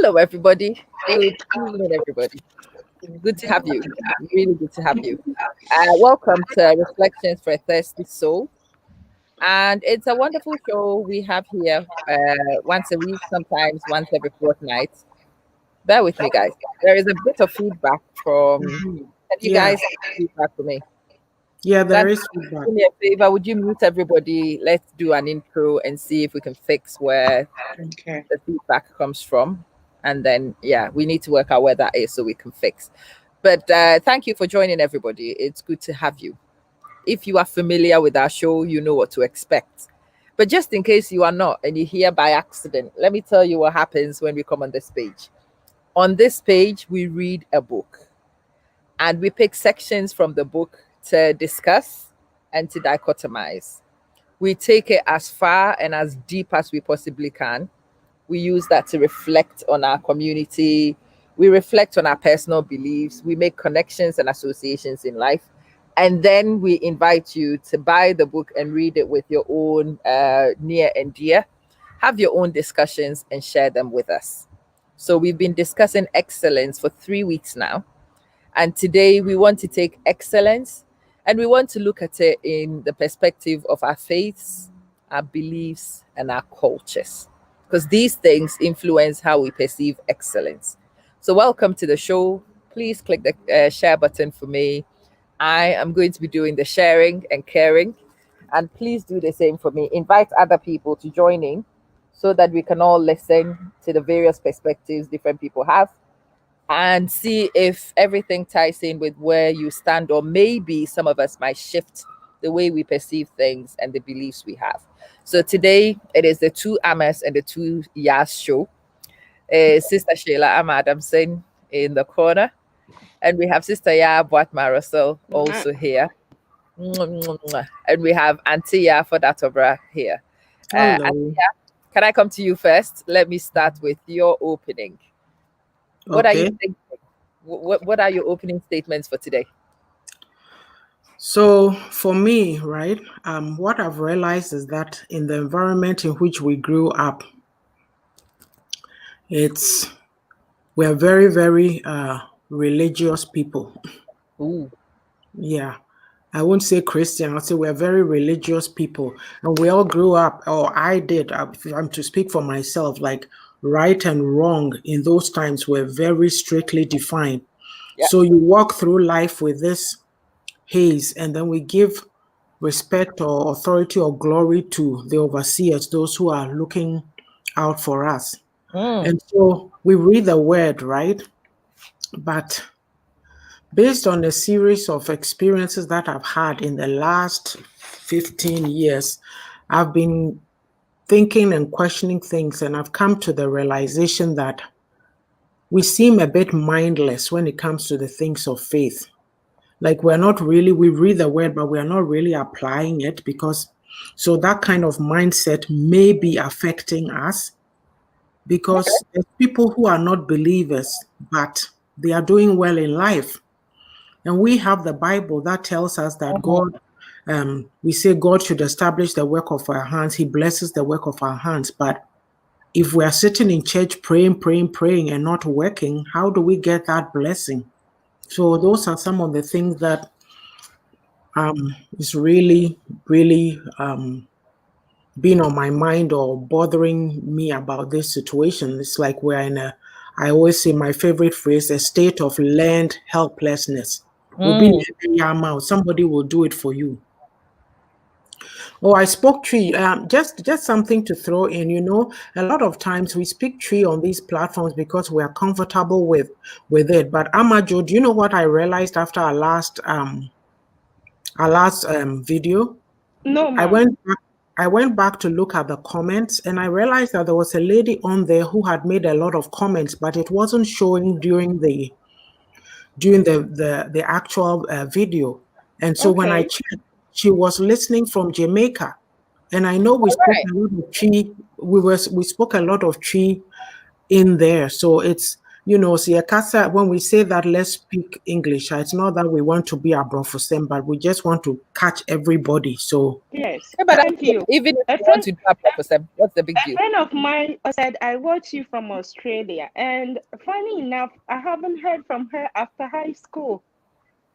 Hello, everybody. Good evening, everybody. Good to have you. Really good to have you. Welcome to Reflections for a Thirsty Soul. And it's a wonderful show we have here once a week, sometimes once every fortnight. Bear with me, guys. There is a bit of feedback from. Can you Yeah, guys feedback for me? yeah, there Sandra, is feedback. do me a favor. Would you mute everybody? Let's do an intro and see if we can fix where Okay. the feedback comes from. And then, yeah, we need to work out where that is so we can fix. But thank you for joining, everybody. It's good to have you. If you are familiar with our show, you know what to expect. But just in case you are not and you hear by accident, let me tell you what happens when we come on this page. On this page, we read a book and we pick sections from the book to discuss and to dichotomize. We take it as far and as deep as we possibly can. We use that to reflect on our community. We reflect on our personal beliefs. We make connections and associations in life. And then we invite you to buy the book and read it with your own near and dear. Have your own discussions and share them with us. So we've been discussing excellence for 3 weeks now. And today we want to take excellence and we want to look at it in the perspective of our faiths, our beliefs, and our cultures, because these things influence how we perceive excellence. So, welcome to the show. Please click the share button for me. I am going to be doing the sharing and caring. And please do the same for me. Invite other people to join in so that we can all listen to the various perspectives different people have and see if everything ties in with where you stand, or maybe some of us might shift the way we perceive things and the beliefs we have. So today it is the two Amas and the two YAA'S show. Sister Sheila Adamson in the corner, and we have Sister Ya Boatma Russell also here. And we have Auntie Ya Fodatobra here. Hello. Auntie Ya, can I come to you first? Let me start with your opening. What are you Okay. thinking? What are your opening statements for today? So for me, right, what I've realized is that in the environment in which we grew up, we're very, very religious people. Ooh. Yeah. I won't say Christian, I'll say we're very religious people. And we all grew up, or I did, if I'm to speak for myself, like right and wrong in those times were very strictly defined. Yeah. So you walk through life with this haze, and then we give respect or authority or glory to the overseers, those who are looking out for us. And so we read the word, right? But based on a series of experiences that I've had in the last 15 years, I've been thinking and questioning things, and I've come to the realization that we seem a bit mindless when it comes to the things of faith. Like we read the word, but we're not really applying it, so that kind of mindset may be affecting us, because there's people who are not believers, but they are doing well in life. And we have the Bible that tells us that God, we say God should establish the work of our hands. He blesses the work of our hands. But if we are sitting in church praying and not working, how do we get that blessing? So those are some of the things that is really, really been on my mind or bothering me about this situation. It's like we're in I always say my favorite phrase, a state of learned helplessness. Somebody will do it for you. Oh, I spoke tree. Just something to throw in. A lot of times we speak tree on these platforms because we are comfortable with it. But Amajo, do you know what I realized after our last video? No, I went I went back to look at the comments, and I realized that there was a lady on there who had made a lot of comments, but it wasn't showing during the actual video. And so when I Okay. checked, she was listening from Jamaica. And I know we All spoke right. a lot of Chi. We spoke a lot of Chi in there. So it's, Siakasa, when we say that let's speak English, it's not that we want to be a brofusem, but we just want to catch everybody. So Yes. Yeah, but Thank you. even if A you want friend to do a prophecy, what's the big a deal? friend of mine said, I watch you from Australia. And funny enough, I haven't heard from her after high school.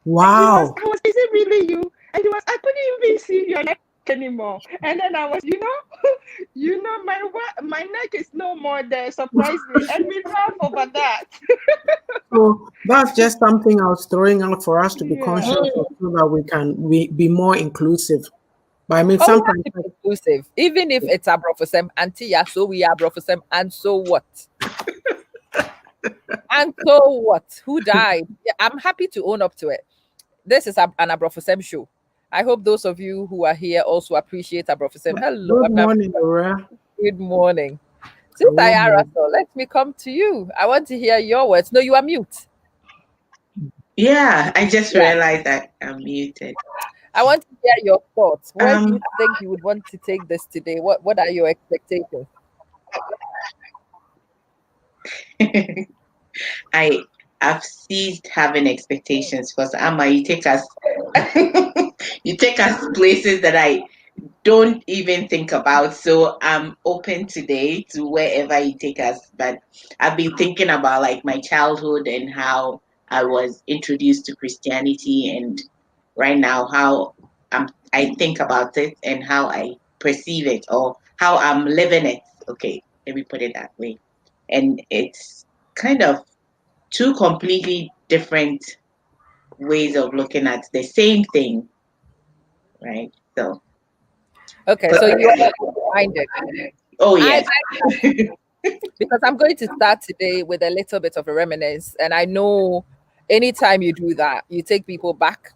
wow. I was, is it really you? And I couldn't even see your neck anymore. And then I was, my neck is no more there, surprisingly. And we laugh over that. So that's just something I was throwing out for us to be conscious Yeah. of so that we can be more inclusive. But I mean, Oh, we have sometimes, to be inclusive. Even if it's a prophecy, auntie, yeah, so we are prophecy, and so what? And so what? Who died? Yeah, I'm happy to own up to it. This is an Abrofosem show. I hope those of you who are here also appreciate Abrofosem. Hello, good morning, Laura. good morning. Sister Good Yara, morning. so let me come to you. I want to hear your words. No, you are mute. Yeah, I just Yeah. realized that I'm muted. I want to hear your thoughts. Where do you Um, think you would want to take this today? What are your expectations? I have ceased having expectations because Amma, you take us, you take us places that I don't even think about. So I'm open today to wherever you take us. But I've been thinking about like my childhood and how I was introduced to Christianity, and right now how I think about it and how I perceive it or how I'm living it. Okay, let me put it that way. And it's kind of two completely different ways of looking at the same thing, right? So, Okay, but so you are minded. oh I yes. because I'm going to start today with a little bit of a reminiscence, and I know anytime you do that, you take people back.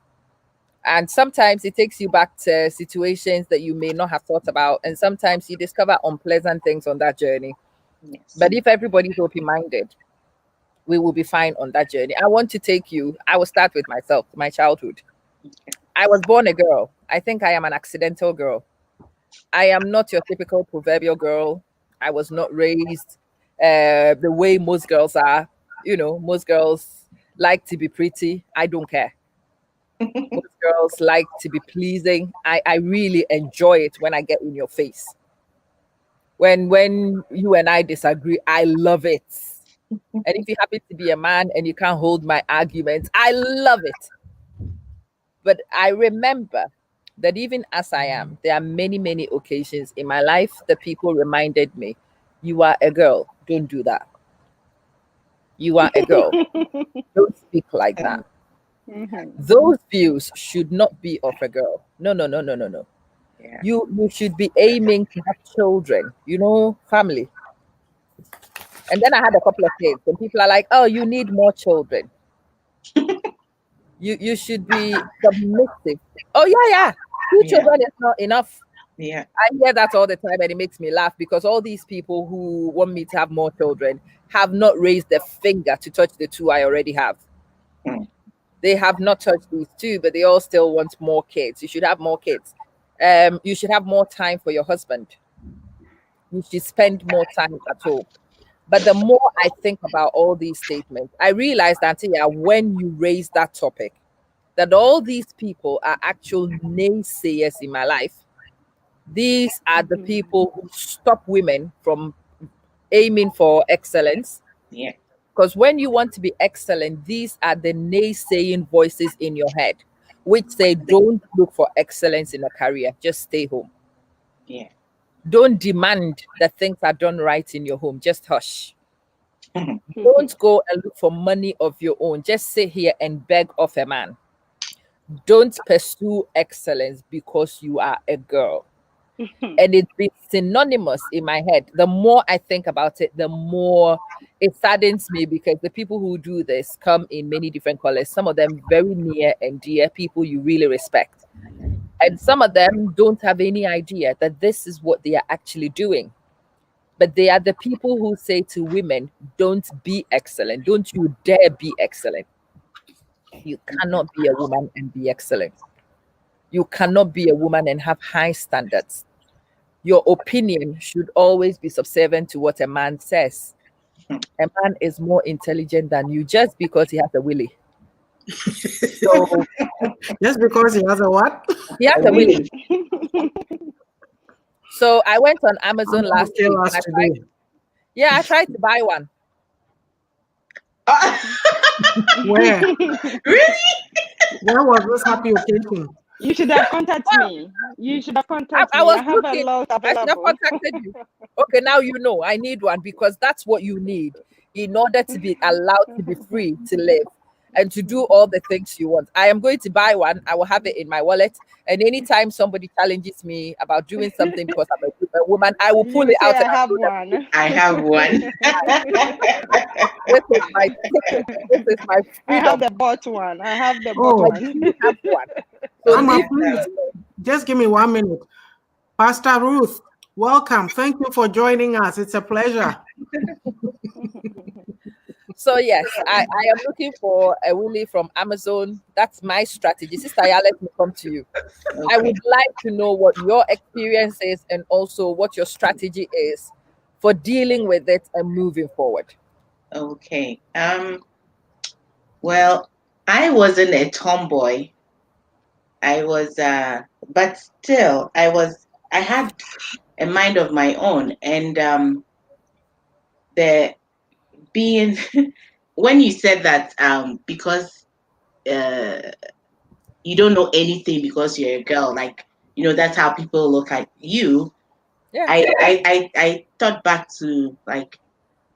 And sometimes it takes you back to situations that you may not have thought about. And sometimes you discover unpleasant things on that journey. Yes. But if everybody's open minded, we will be fine on that journey. I want to take you, I will start with myself, my childhood. I was born a girl. I think I am an accidental girl. I am not your typical proverbial girl. I was not raised the way most girls are. You know, most girls like to be pretty. I don't care. Most girls like to be pleasing. I really enjoy it when I get in your face. When you and I disagree, I love it. And if you happen to be a man and you can't hold my arguments, I love it. But I remember that even as I am, there are many, many occasions in my life that people reminded me, you are a girl, don't do that. You are a girl, don't speak like that. Mhm. Those views should not be of a girl. No, no, no, no, no, no. Yeah. You should be aiming to have children, family. And then I had a couple of kids, and people are like, "Oh, you need more children. You should be submissive." Oh yeah, yeah. Two Yeah. children is not enough. Yeah. I hear that all the time, and it makes me laugh because all these people who want me to have more children have not raised their finger to touch the two I already have. Mm. They have not touched these two, but they all still want more kids. You should have more kids. You should have more time for your husband. You should spend more time at home. But the more I think about all these statements, I realize that yeah, when you raise that topic, that all these people are actual naysayers in my life. These are the Mhm. people who stop women from aiming for excellence. Yeah. Because when you want to be excellent, these are the naysaying voices in your head, which say, don't look for excellence in a career, just stay home. Yeah. Don't demand that things are done right in your home, just hush. Mhm. Don't go and look for money of your own, just sit here and beg off a man. Don't pursue excellence because you are a girl. And it's been synonymous in my head. The more I think about it, the more it saddens me because the people who do this come in many different colors, some of them very near and dear, people you really respect. And some of them don't have any idea that this is what they are actually doing. But they are the people who say to women, don't be excellent. Don't you dare be excellent. You cannot be a woman and be excellent. You cannot be a woman and have high standards. Your opinion should always be subservient to what a man says. A man is more intelligent than you just because he has a willy. So Just because he has a what? he has a willy. So I went on Amazon last week. Tell us today. I tried to buy one. Where? Really? Where was this happy occasion? You should have contacted me. You should have contacted me. I was I have looking. a lot I should have available. contacted you. Okay, now you know I need one because that's what you need in order to be allowed to be free to live and to do all the things you want. I am going to buy one. I will have it in my wallet. And anytime somebody challenges me about doing something because I'm a woman, I will pull You it out. say And I have one. I have one. This is my ticket. This is my I have freedom. the bought one. I have the Oh. bought But one. you have one. So Amma, leave please, that alone. just give me 1 minute. Pastor Ruth, welcome. Thank you for joining us. It's a pleasure. So yes, I am looking for a willy from Amazon. That's my strategy. Sister Aya, let me come to you. I Okay. would like to know what your experience is and also what your strategy is for dealing with it and moving forward. Okay. Well, I wasn't a tomboy. I was but still I had a mind of my own, and the being when you said that because you don't know anything because you're a girl, like, you know, that's how people look at you. Yeah. I thought back to like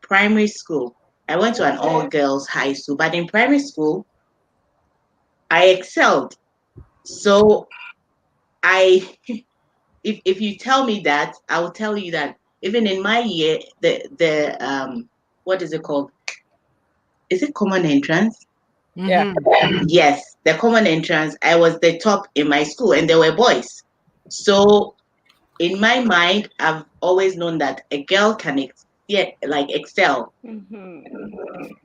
primary school. I went to an all girls high school, but in primary school I excelled. So I if you tell me that, I will tell you that even in my year, the what is it called? Is it common entrance? Yeah. Yes, the common entrance. I was the top in my school, and there were boys. So in my mind, I've always known that a girl can excel.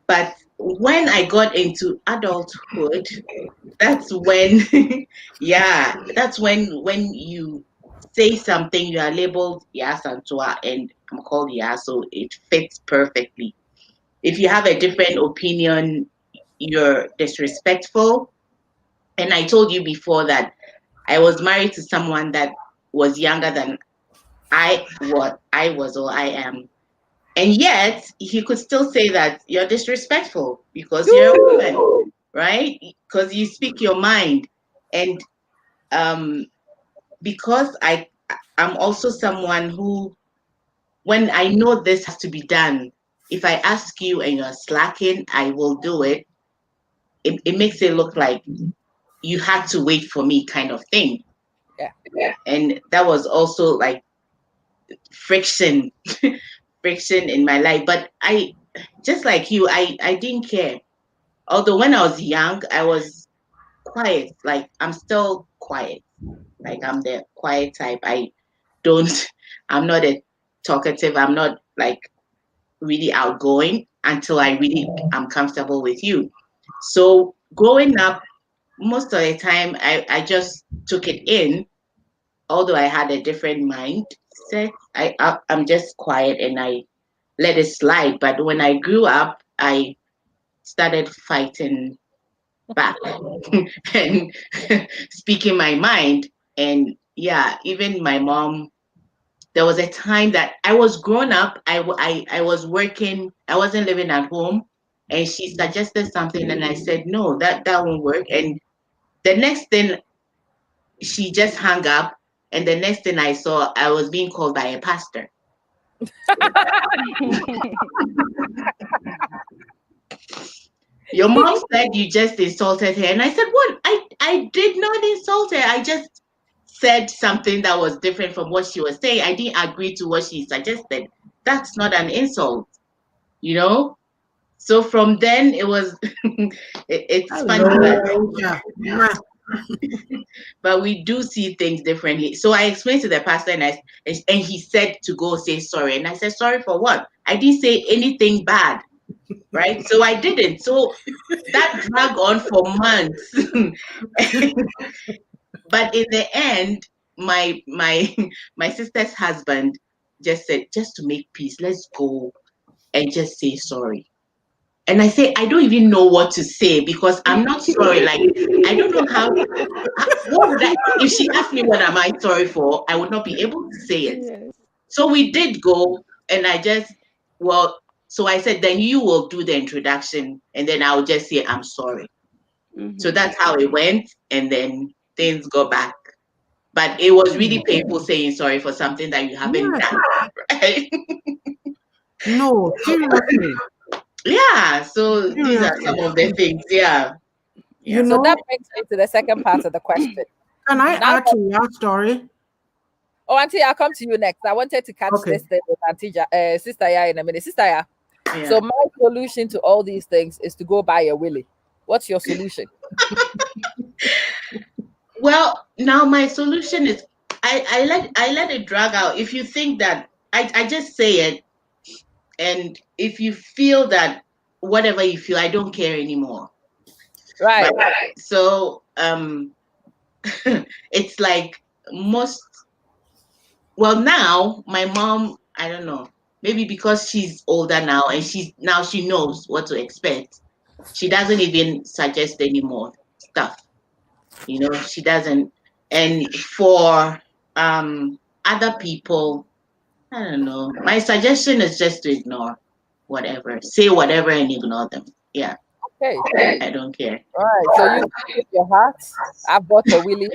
But when I got into adulthood, that's when that's when you say something, you are labeled Yas Antoa, and I'm called Yas, so it fits perfectly. If you have a different opinion, you're disrespectful. And I told you before that I was married to someone that was younger than I was or I am. And yet he could still say that you're disrespectful because you're a woman, right? Because you speak your mind. And because I'm also someone who, when I know this has to be done, if I ask you and you're slacking, I will do it. It makes it look like you had to wait for me, kind of thing. Yeah. And that was also like friction friction in my life. But I, just like you, I didn't care. Although when I was young, I was quiet. Like, I'm still quiet. Like, I'm the quiet type. I'm not a talkative. I'm not like really outgoing until I really am comfortable with you. So growing up, most of the time I just took it in, although I had a different mindset. I'm just quiet and I let it slide. But when I grew up, I started fighting back and speaking my mind. And yeah, even my mom, there was a time that I was grown up, I was working, I wasn't living at home, and she suggested something, and I said, no, that won't work. And the next thing, she just hung up, and the next thing I saw, I was being called by a pastor. Your mom said you just insulted her. And I said, what? I did not insult her. I just said something that was different from what she was saying. I didn't agree to what she suggested. That's not an insult, you know? So from then it was, it's funny. Yeah. But we do see things differently. So I explained to the pastor, and he said to go say sorry. And I said, sorry for what? I didn't say anything bad, right? So I didn't. So that dragged on for months. But in the end, my my sister's husband just said, just to make peace, let's go and just say sorry. And I say, I don't even know what to say because I'm not sorry. Like, I don't know what would I, if she asked me what am I sorry for, I would not be able to say it. Yes. So we did go, and so I said, then you will do the introduction, and then I'll just say, I'm sorry. Mm-hmm. So that's how it went, and then things go back. But it was really painful saying sorry for something that you haven't done, right? No, seriously. Yeah, so these are some of the things. Yeah. You So know, that brings me to the second part of the question. can I Now add to your story? Oh, Auntie, I'll come to you next. I wanted to catch Okay. this thing with Sister Ya in a minute. Sister Ya. Yeah. So my solution to all these things is to go buy a willy. What's your solution? Well, now my solution is I let it drag out. If you think that I just say it, and if you feel that whatever you feel, I don't care anymore. Right. So it's like well, now my mom, I don't know, maybe because she's older now and she knows what to expect. She doesn't even suggest any more stuff. She doesn't. And for other people, I don't know. My suggestion is just to ignore whatever. Say whatever and ignore them. Yeah. Okay. I don't care. All right. So you put your heart. I bought a willy.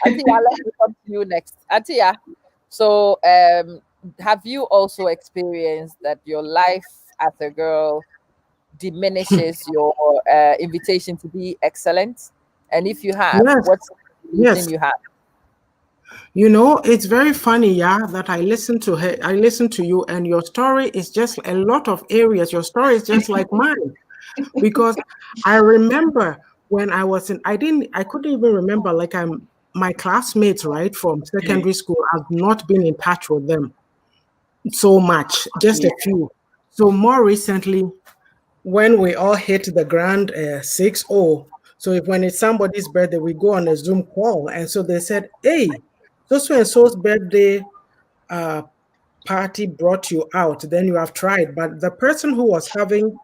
Auntie, let me come to you next. Auntie, so have you also experienced that your life as a girl diminishes your invitation to be excellent? And if you have, Yes. what's the Yes. solution you have? You know, it's very funny, yeah, that I listen to you, and your story is just a lot of areas. Your story is just like mine. Because I remember when I was I couldn't even remember, like my classmates, right, from secondary school. I've not been in touch with them so much, just a few. So more recently, when we all hit the grand 6-0, so when it's somebody's birthday, we go on a Zoom call. And so they said, hey, so and so's birthday party brought you out, then you have tried. But the person who was having,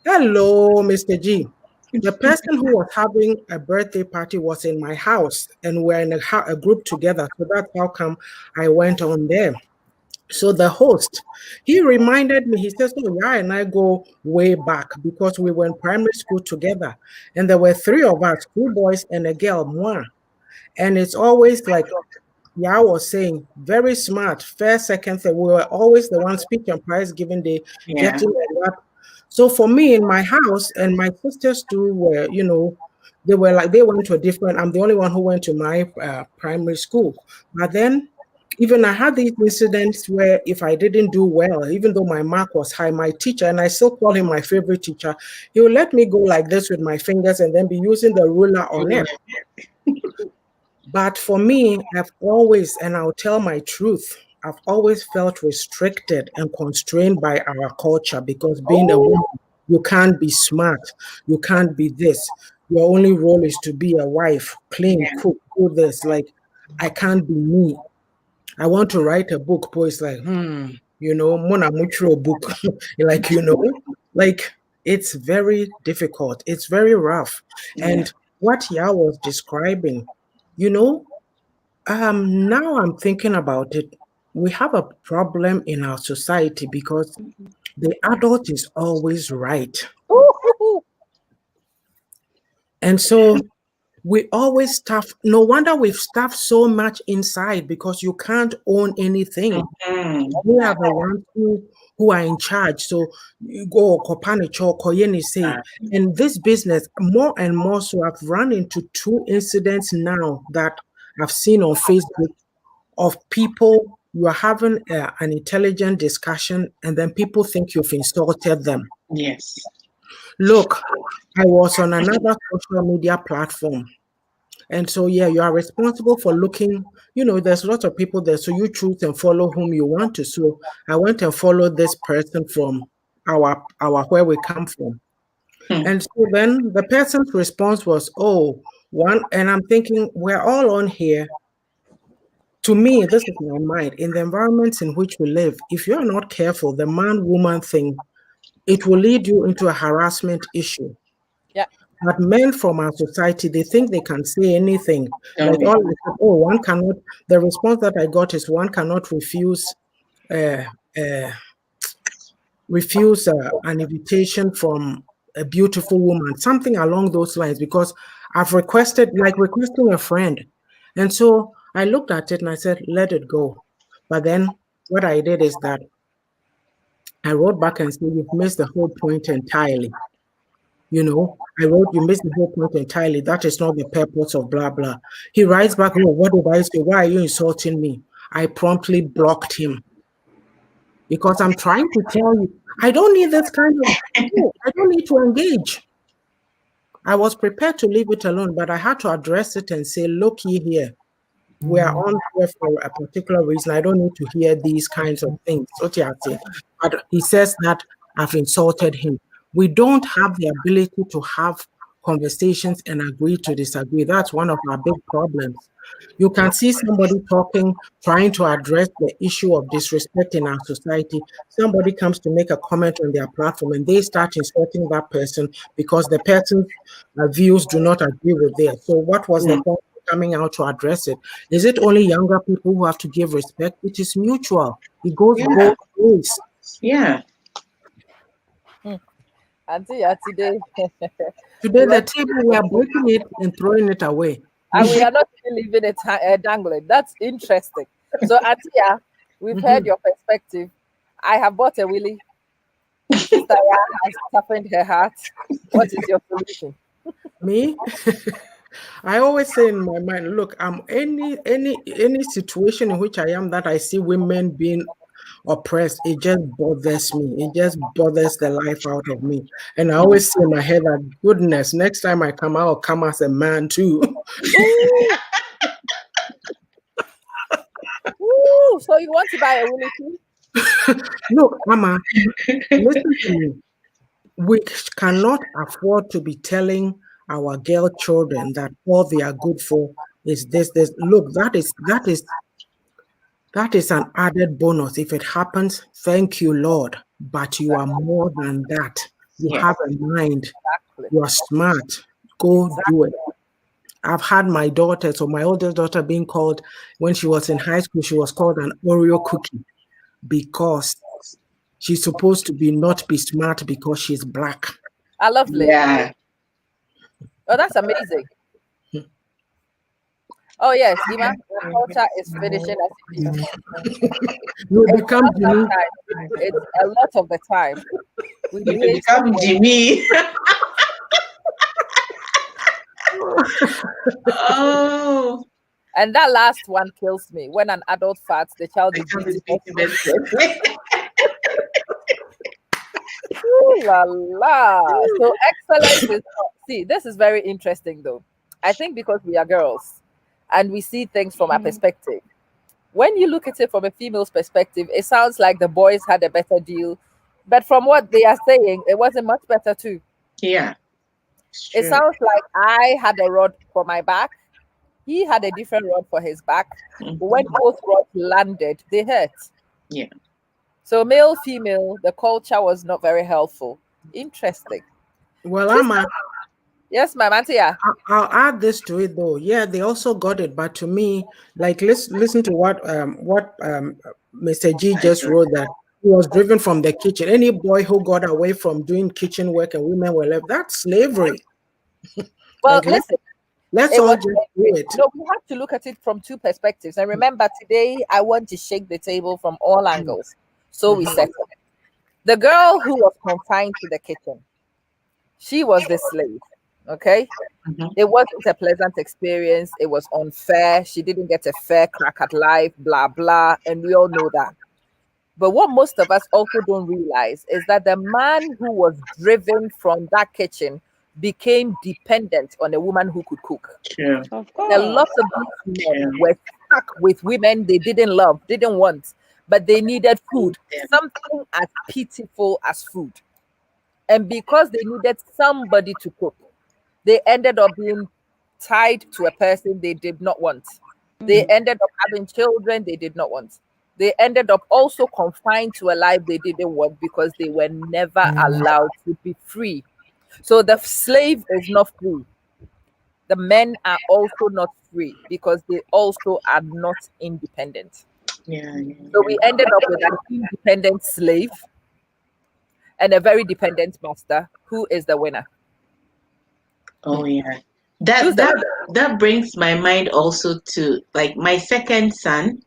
hello, Mr. G. The person who was having a birthday party was in my house, and we're in a group together. So that's how come I went on there. So the host, he reminded me, he says, oh, yeah, and I go way back because we were in primary school together. And there were 3 of us, 2 boys and a girl, moi. And it's always like, yeah, I was saying, very smart. First, second, third. We were always the one speech and prize giving the getting that. So for me in my house, and my sisters too were, they went to a different. I'm the only one who went to my primary school. But then, even I had these incidents where if I didn't do well, even though my mark was high, my teacher, and I still call him my favorite teacher, he would let me go like this with my fingers and then be using the ruler on it. But for me, I've always, and I'll tell my truth, I've always felt restricted and constrained by our culture because being a woman, you can't be smart, you can't be this. Your only role is to be a wife, clean, cook, do this. Like, I can't be me. I want to write a book, but it's like, Mona Mucho book. Like, like it's very difficult. It's very rough. And what Ya was describing, now I'm thinking about it. We have a problem in our society because the adult is always right. And so we always stuff. No wonder we've stuffed so much inside because you can't own anything. We are the ones who are in charge. So you go Kopanicho, Koyeni say, in this business, more and more so I've run into 2 incidents now that I've seen on Facebook of people, you are having an intelligent discussion and then people think you've insulted them. Yes. Look, I was on another social media platform And so, yeah, you are responsible for looking, there's lots of people there. So you choose and follow whom you want to. So I went and followed this person from our where we come from. Hmm. And so then the person's response was, oh, one, and I'm thinking, we're all on here. To me, this is my mind. In the environments in which we live, if you're not careful, the man-woman thing, it will lead you into a harassment issue. Yeah. But men from our society, they think they can say anything. Oh, Like yeah. all I said, oh, one cannot, the response that I got is one cannot uh, uh, refuse an invitation from a beautiful woman, something along those lines, because I've requested, like requesting a friend. And so I looked at it and I said, let it go. But then what I did is that I wrote back and said, you've missed the whole point entirely. I wrote, you missed the whole point entirely. That is not the purpose of blah, blah. He writes back, oh, what did I say? Why are you insulting me? I promptly blocked him because I'm trying to tell you, I don't need this kind of, I don't need to engage. I was prepared to leave it alone, but I had to address it and say, look here. We are on here for a particular reason. I don't need to hear these kinds of things. But he says that I've insulted him. We don't have the ability to have conversations and agree to disagree. That's one of our big problems. You can see somebody talking, trying to address the issue of disrespect in our society. Somebody comes to make a comment on their platform and they start insulting that person because the person's views do not agree with theirs. So what was the point of coming out to address it? Is it only younger people who have to give respect? It is mutual. It goes Yeah. both ways. Yeah. Auntie, yeah, today. Today, the table, we are breaking it and throwing it away. And we are not even leaving it dangling. That's interesting. So, Atia, we've heard your perspective. I have bought a willy. Sister Ya has toughened her heart. What is your solution? Me? I always say in my mind, look, I'm any situation in which I am that I see women being oppressed, it just bothers me. It just bothers the life out of me. And I always say in my head that goodness, next time I come out, I'll come as a man too. Ooh. Ooh, so you want to buy a willy too? Look, Mama, listen to me. We cannot afford to be telling our girl children that all they are good for is this. Look, that is an added bonus. If it happens, thank you, Lord. But you are more than that. You Yeah. have a mind. Exactly. You are smart. Go do it. I've had my daughter, so my oldest daughter being called, when she was in high school, she was called an Oreo cookie because she's supposed to not be smart because she's black. Lovely. Yeah. Oh, that's amazing. Oh, yes, Ima, our culture is finishing us. You It's become not Jimmy. sometimes, it's a lot of the time. We You behave become Jimmy. Oh. and that last one kills me. When an adult farts, the child I is can't beating speak us. to this. Ooh la la. So excellence is see, this is very interesting though. I think because we are girls and we see things from our perspective. When you look at it from a female's perspective, it sounds like the boys had a better deal. But from what they are saying, it wasn't much better too. Yeah. It's It true. sounds like I had a rod for my back. He had a different rod for his back. But when both rods landed, they hurt. Yeah. So male, female, the culture was not very helpful. Interesting. Well, Sister, yes, ma'am, Auntie. Yeah. I'll add this to it though. Yeah, they also got it, but to me, like listen to what Mr. G just wrote, that he was driven from the kitchen. Any boy who got away from doing kitchen work and women were left, that's slavery. Well, Like listen, let's it all was just do it. no, we have to look at it from two perspectives. And remember, today I want to shake the table from all angles. So we settled it. The girl who was confined to the kitchen, she was the slave. Okay. It wasn't a pleasant experience. It was unfair. She didn't get a fair crack at life, blah, blah. And we all know that. But what most of us also don't realize is that the man who was driven from that kitchen became dependent on a woman who could cook. True. Of A lot course. of these men True. were stuck with women they didn't love, didn't want, but they needed food, something as pitiful as food. And because they needed somebody to cook, they ended up being tied to a person they did not want. They ended up having children they did not want. They ended up also confined to a life they didn't want because they were never allowed to be free. So the slave is not free. The men are also not free because they also are not independent. Yeah, yeah, So yeah. we ended up with an independent slave and a very dependent master. Who is the winner? Oh yeah. Who's That the that winner? that brings my mind also to like my second son.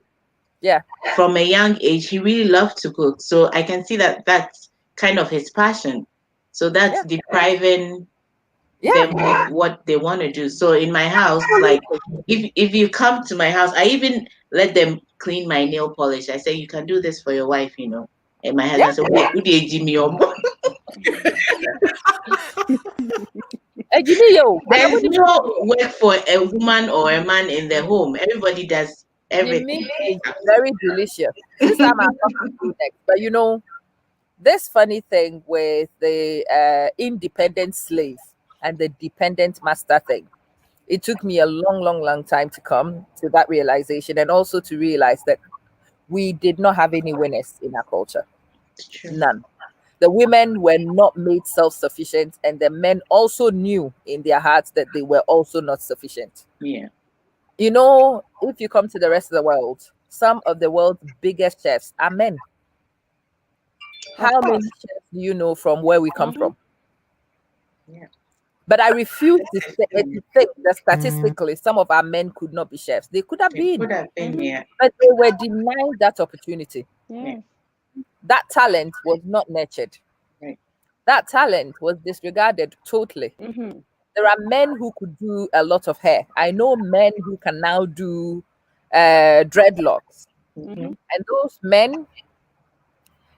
Yeah. From a young age, he really loved to cook. So I can see that that's kind of his passion. So that's Yeah. depriving Yeah. them of what they want to do. So in my house, like if you come to my house, I even let them clean my nail polish. I say you can do this for your wife, you know. And my Yeah. husband said, "Who did Jimmy?" Jimmy, yo, and I There's wouldn't no work for a woman or a man in the home. Everybody does Jimmy everything. is very delicious. Sister, I'm talking to you next. But you know, this funny thing with the independent slave and the dependent master thing, it took me a long, long, long time to come to that realization and also to realize that we did not have any winners in our culture. It's true. None. The women were not made self sufficient, and the men also knew in their hearts that they were also not sufficient. Yeah. You know, if you come to the rest of the world, some of the world's biggest chefs are men. Of How many course. chefs do you know from where we come Mm-hmm. from? Yeah. But I refuse to think that statistically some of our men could not be chefs. They could have It been, could have been, Mm-hmm. yeah. but they were denied that opportunity. Yeah. Yes. That talent was not nurtured. Right. That talent was disregarded totally. Mm-hmm. There are men who could do a lot of hair. I know men who can now do dreadlocks. Mm-hmm. Mm-hmm. And those men,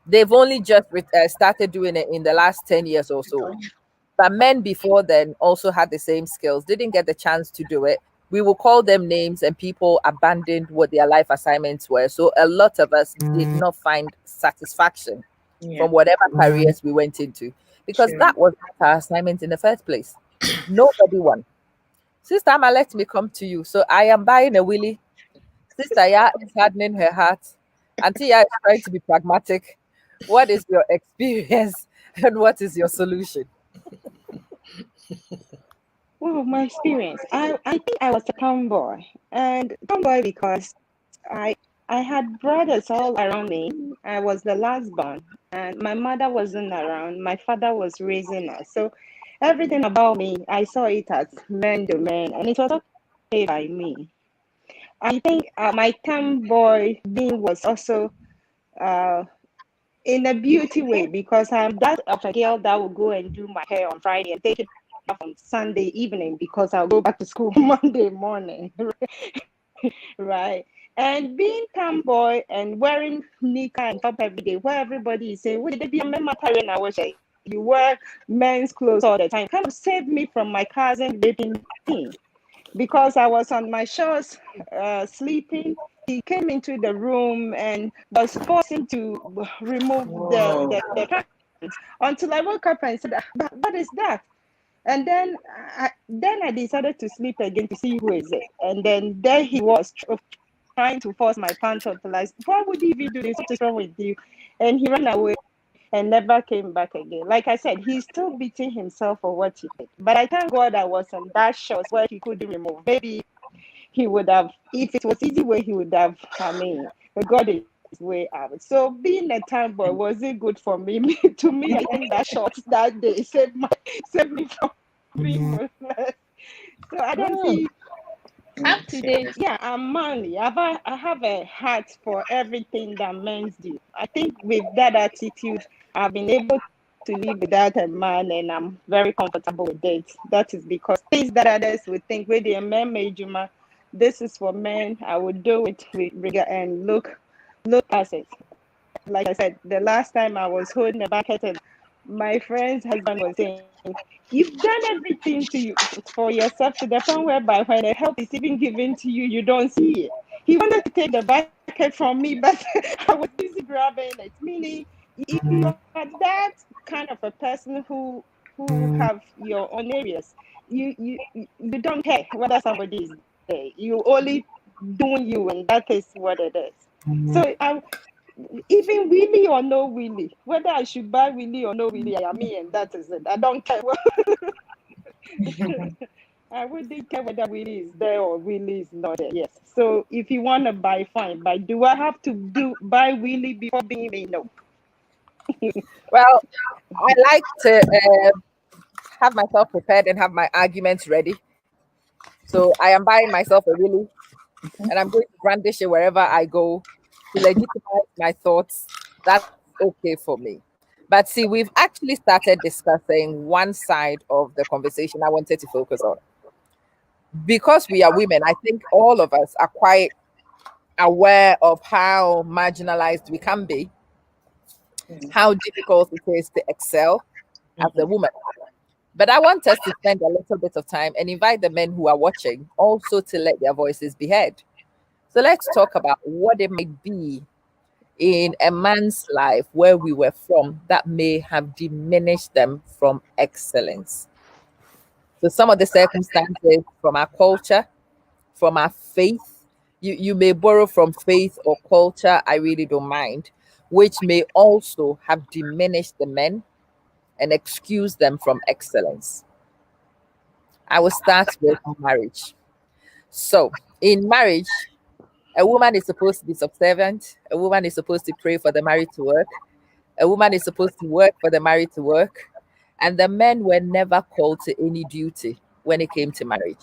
they've only just started doing it in the last 10 years or so. But men before then also had the same skills, didn't get the chance to do it. We will call them names and people abandoned what their life assignments were. So a lot of us did not find satisfaction Yeah. from whatever careers we went into because Sure. that was not our assignment in the first place. Nobody won. Sister Amma, let me come to you. So I am buying a willy. Sister Ya is hardening her heart. Auntie Ya is trying to be pragmatic. What is your experience and what is your solution? Well, my experience. I think I was a tomboy, and tomboy because I I had brothers all around me. I was the last born, and my mother wasn't around. My father was raising us, so everything about me, I saw it as men domain, and it was okay by me. I think my tomboy being was also uh, in a beauty way because I'm that of a girl that will go and do my hair on Friday and take it off on Sunday evening because I'll go back to school Monday morning, right? And being tomboy and wearing nika and top every day, where everybody is saying, "Would it be a man material now? You wear men's clothes all the time," kind of saved me from my cousin raping me because I was on my shorts sleeping. He came into the room and was forcing to remove Whoa. the curtains until I woke up and said, "But what is that?" And then I decided to sleep again to see who is it. And then there he was trying to force my pants on. Like, why would he even do this? What is wrong with you? And he ran away and never came back again. Like I said, he's still beating himself for what he did. But I thank God I was on that shorts where he couldn't remove. Maybe he would have, if it was easy way, he would have, got his way out. So being a tomboy, was it good for me? To me, I think that shorts that day saved me from being molested. So I don't Mm, see up to date. Yeah, I'm manly. I have a heart for everything that men do. I think with that attitude, I've been able to live without a man, and I'm very comfortable with it. That is because things that others would think, where the men made you man, this is for men. I would do it with rigor and look at it. Like I said, the last time I was holding a bucket and my friend's husband was saying, you've done everything to you for yourself to the point whereby when the help is even given to you, you don't see it. He wanted to take the bucket from me, but I was busy grabbing it. Meaning, if you are that kind of a person who have your own areas, you don't care whether somebody is there. You only doing you, and that is what it is. So even Willie or no Willie, whether I should buy Willie or no Willie, I am me, and that is it. I don't care. I wouldn't care whether Willie is there or Willie is not there. Yes. So if you want to buy, fine. But do I have to buy Willie before being me? No. Well, I like to have myself prepared and have my arguments ready. So I am buying myself a Willy, and I'm going to brandish it wherever I go to legitimize my thoughts. That's okay for me. But see, we've actually started discussing one side of the conversation I wanted to focus on. Because we are women, I think all of us are quite aware of how marginalized we can be, how difficult it is to excel as a woman. But I want us to spend a little bit of time and invite the men who are watching also to let their voices be heard. So let's talk about what it might be in a man's life where we were from that may have diminished them from excellence. So some of the circumstances from our culture, from our faith, you may borrow from faith or culture, I really don't mind, which may also have diminished the men and excuse them from excellence. I will start with marriage. So, in marriage, a woman is supposed to be subservient. A woman is supposed to pray for the married to work. A woman is supposed to work for the married to work. And the men were never called to any duty when it came to marriage.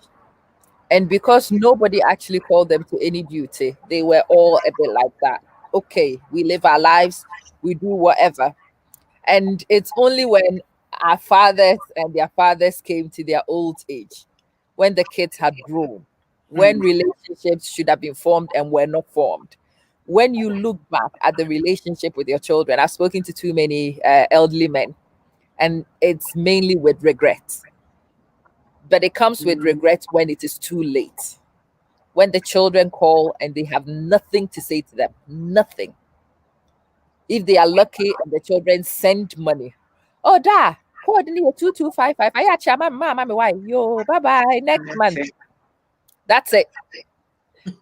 And because nobody actually called them to any duty, they were all a bit like that. Okay, we live our lives, we do whatever. And it's only when our fathers and their fathers came to their old age, when the kids had grown, when relationships should have been formed and were not formed. When you look back at the relationship with your children, I've spoken to too many elderly men, and it's mainly with regret. But it comes with regret when it is too late. When the children call and they have nothing to say to them, nothing. If they are lucky and the children send money, oh, da, coordinate 2255. I actually, mama, why? Yo, bye bye, next month. That's it.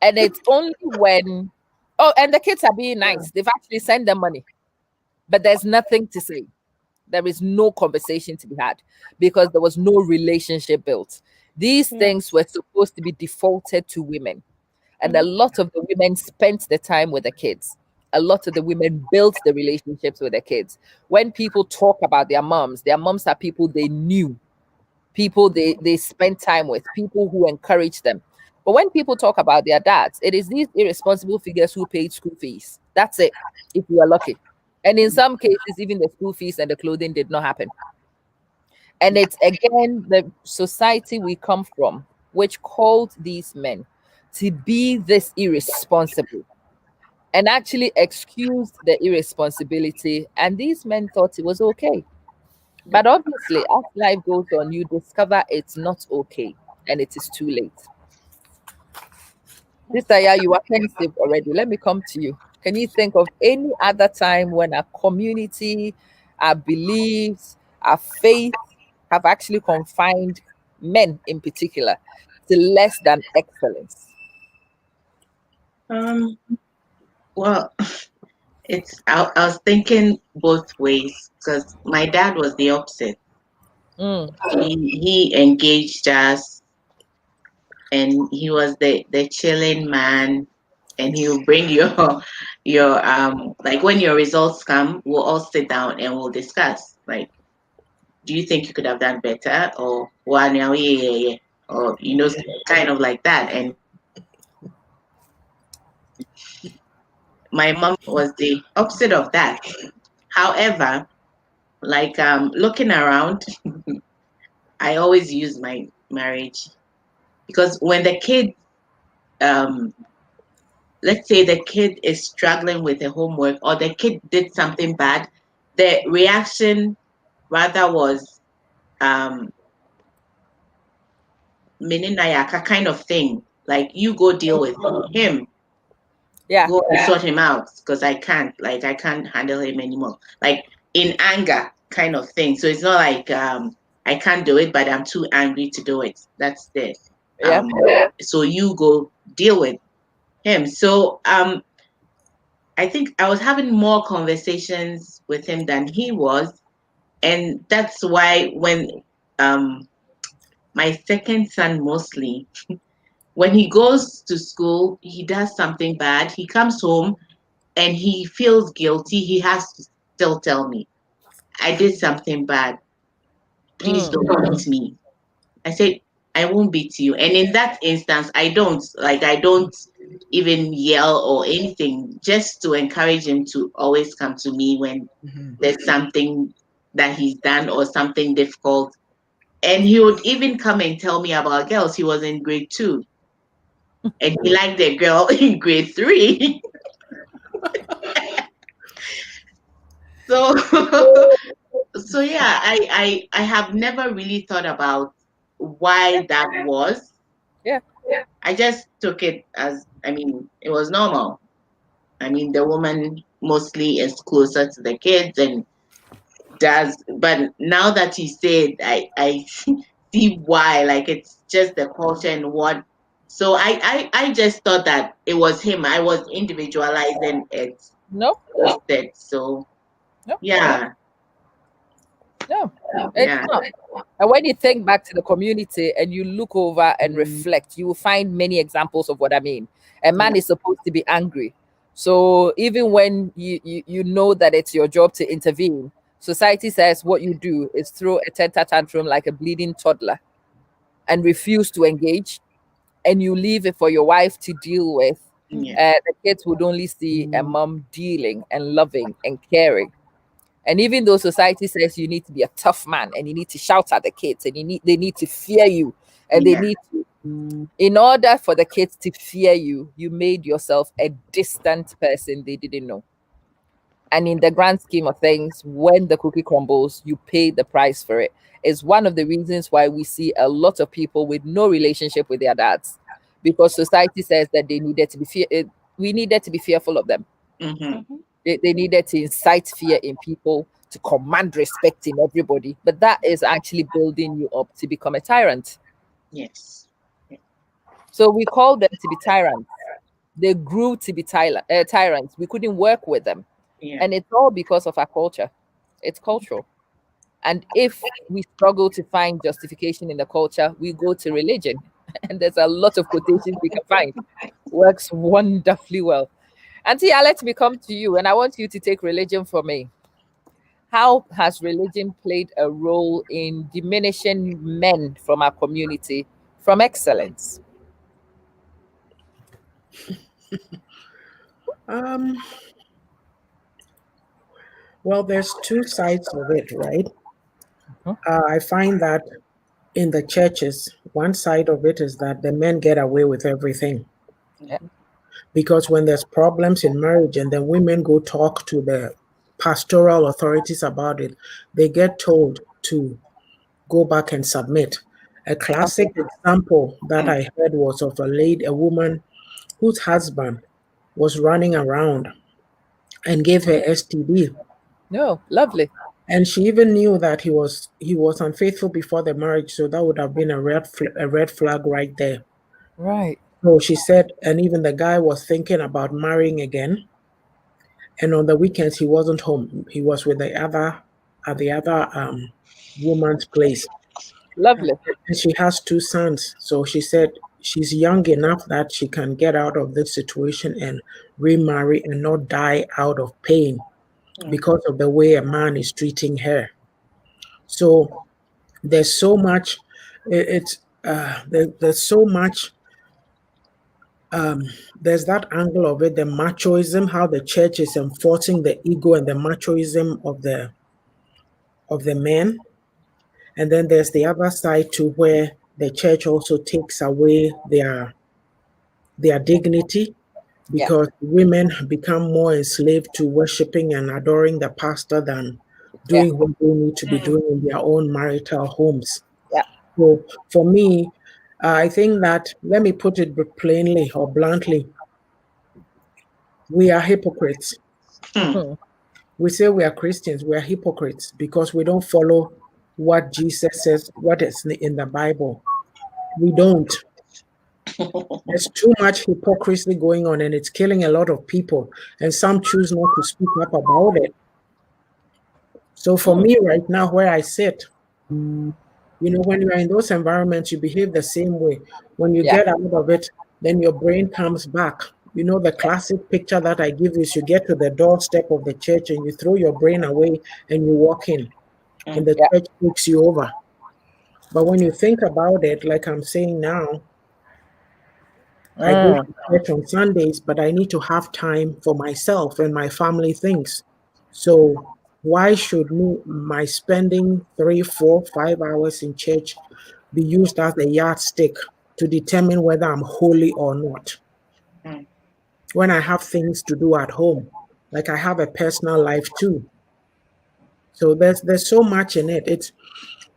And it's only when, oh, and the kids are being nice. They've actually sent them money, but there's nothing to say. There is no conversation to be had because there was no relationship built. These things were supposed to be defaulted to women. And a lot of the women spent the time with the kids. A lot of the women built the relationships with their kids. When people talk about their moms are people they knew, people they spent time with, people who encouraged them. But when people talk about their dads, it is these irresponsible figures who paid school fees. That's it, if you are lucky. And in some cases, even the school fees and the clothing did not happen. And it's again the society we come from, which called these men to be this irresponsible and actually excused the irresponsibility. And these men thought it was okay. But obviously, as life goes on, you discover it's not okay and it is too late. Sister, yeah, you are pensive already. Let me come to you. Can you think of any other time when our community, our beliefs, our faith have actually confined men in particular to less than excellence? Well, I was thinking both ways because my dad was the opposite. He engaged us, and he was the chilling man, and he will bring your like when your results come, we'll all sit down and we'll discuss, like, do you think you could have done better, or well, now, yeah, or kind of like that. And my mom was the opposite of that. However, like looking around, I always use my marriage because when the kid let's say the kid is struggling with the homework or the kid did something bad, the reaction rather was Meninayaka kind of thing. Like, you go deal with him. Yeah. Go and sort him out, because I can't handle him anymore. Like, in anger kind of thing. So it's not like I can't do it, but I'm too angry to do it. That's it. Yeah. So you go deal with him. So I think I was having more conversations with him than he was. And that's why when my second son, mostly, when he goes to school, he does something bad, he comes home and he feels guilty, he has to still tell me, I did something bad. Please don't beat me. I said, I won't beat you. And in that instance, I don't even yell or anything, just to encourage him to always come to me when there's something that he's done or something difficult. And he would even come and tell me about girls. He was in grade 2 and he liked a girl in grade 3. So so yeah, I have never really thought about why that was. Yeah. I just took it as, it was normal. The woman mostly is closer to the kids and does, but now that you said, I see why. Like, it's just the culture and what. So I just thought that it was him. I was individualizing it No. instead. So No. yeah, No. It's yeah, not. And when you think back to the community and you look over and reflect, you will find many examples of what I mean. A man is supposed to be angry. So even when you know that it's your job to intervene, society says what you do is throw a temper tantrum like a bleeding toddler and refuse to engage, and you leave it for your wife to deal with. yeah, The kids would only see a mom dealing and loving and caring. And even though society says you need to be a tough man and you need to shout at the kids and they need to fear you and they yeah, need to, in order for the kids to fear you, you made yourself a distant person they didn't know. And in the grand scheme of things, when the cookie crumbles, you pay the price for it. It's one of the reasons why we see a lot of people with no relationship with their dads, because society says that they needed to be we needed to be fearful of them. mm-hmm. They needed to incite fear in people, to command respect in everybody. But that is actually building you up to become a tyrant. Yes, So we call them to be tyrants. They grew to be tyrants. We couldn't work with them. yeah, And it's all because of our culture. It's cultural. And if we struggle to find justification in the culture, we go to religion. And there's a lot of quotations we can find. Works wonderfully well. Auntie, let me come to you, and I want you to take religion for me. How has religion played a role in diminishing men from our community from excellence? Um, well, there's two sides of it, right? I find that in the churches, one side of it is that the men get away with everything. Yeah. Because when there's problems in marriage and then women go talk to the pastoral authorities about it, they get told to go back and submit. A classic example that I heard was of a woman whose husband was running around and gave her STD. No, lovely. And she even knew that he was unfaithful before the marriage, so that would have been a red flag right there. Right. So she said, and even the guy was thinking about marrying again. And on the weekends he wasn't home. He was with the other woman's place. Lovely. And she has two sons. So she said she's young enough that she can get out of this situation and remarry and not die out of pain because of the way a man is treating her. So there's so much. There's so much. There's that angle of it, the machoism, how the church is enforcing the ego and the machoism of the men. And then there's the other side to where the church also takes away their dignity, Yeah. because women become more enslaved to worshiping and adoring the pastor than doing what they need to be doing in their own marital homes. Yeah. So for me, I think that, let me put it plainly or bluntly, we are hypocrites. Hmm. We say we are Christians, we are hypocrites because we don't follow what Jesus says, what is in the Bible. We don't. There's too much hypocrisy going on and it's killing a lot of people. And some choose not to speak up about it. So for me right now, where I sit, when you're in those environments, you behave the same way. When you Yeah. get out of it, then your brain comes back. The classic picture that I give is you get to the doorstep of the church and you throw your brain away and you walk in, and the Yeah. church takes you over. But when you think about it, like I'm saying now, I go Mm. to church on Sundays, but I need to have time for myself and my family things. So why should my spending 3, 4, 5 hours in church be used as a yardstick to determine whether I'm holy or not? Mm. When I have things to do at home, like I have a personal life too. So there's so much in it.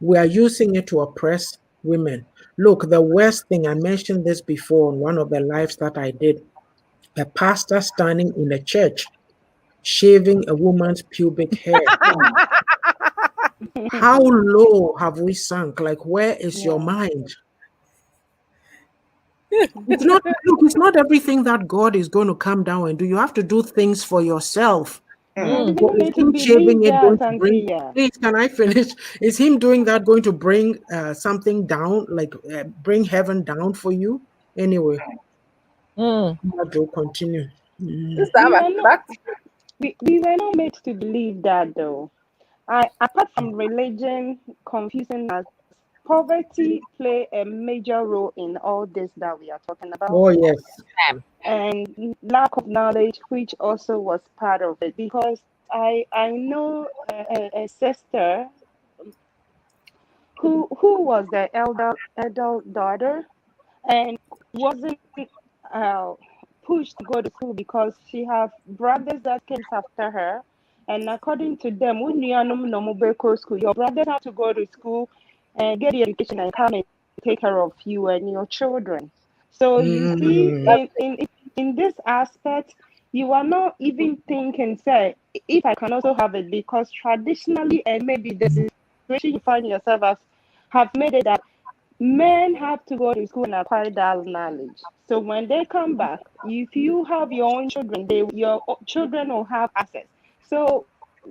We are using it to oppress women. Look, the worst thing, I mentioned this before on one of the lives that I did, a pastor standing in a church shaving a woman's pubic hair. How low have we sunk? Like, where is your Yeah. mind? It's not everything that God is going to come down and do. You have to do things for yourself. I Mm. So didn't is need to him shaving believe it going that to until bring, yeah. please, can I finish? Is him doing that going to bring something down, like bring heaven down for you? Anyway, Mm. Joe, continue. Mm. Sister We Amma, were not back. we were not made to believe that though. Apart from religion confusing us, poverty play a major role in all this that we are talking about, Oh, yes. and lack of knowledge, which also was part of it. Because I know a sister who was the elder daughter and wasn't uh, pushed to go to school because she have brothers that came after her. And according to them, when you are no more go school, your brothers have to go to school and get the education and come and take care of you and your children. So you see, Mm. in this aspect, you are not even thinking, say, if I can also have it, because traditionally and maybe the situation you find yourself as have made it that men have to go to school and acquire that knowledge. So when they come back, if you have your own children, your children will have access. So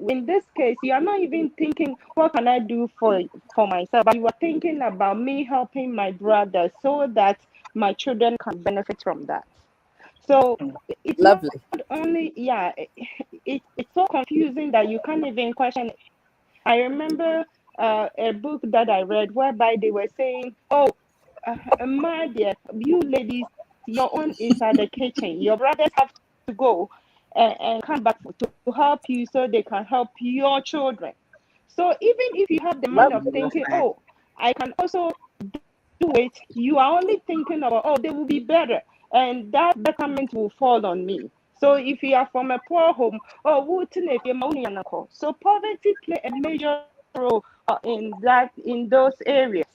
in this case, you are not even thinking, what can I do for myself? But you are thinking about me helping my brother so that my children can benefit from that. So it's not Lovely. only, yeah, it's so confusing that you can't even question. I remember a book that I read whereby they were saying, "Oh, my dear, you ladies, your own is at the kitchen. Your brothers have to go and come back to help you so they can help your children." So even if you have the mind of Lovely. thinking, "Oh, I can also do it," you are only thinking about, "Oh, they will be better, and that betterment will fall on me." So if you are from a poor home, oh, so poverty play a major role in those areas.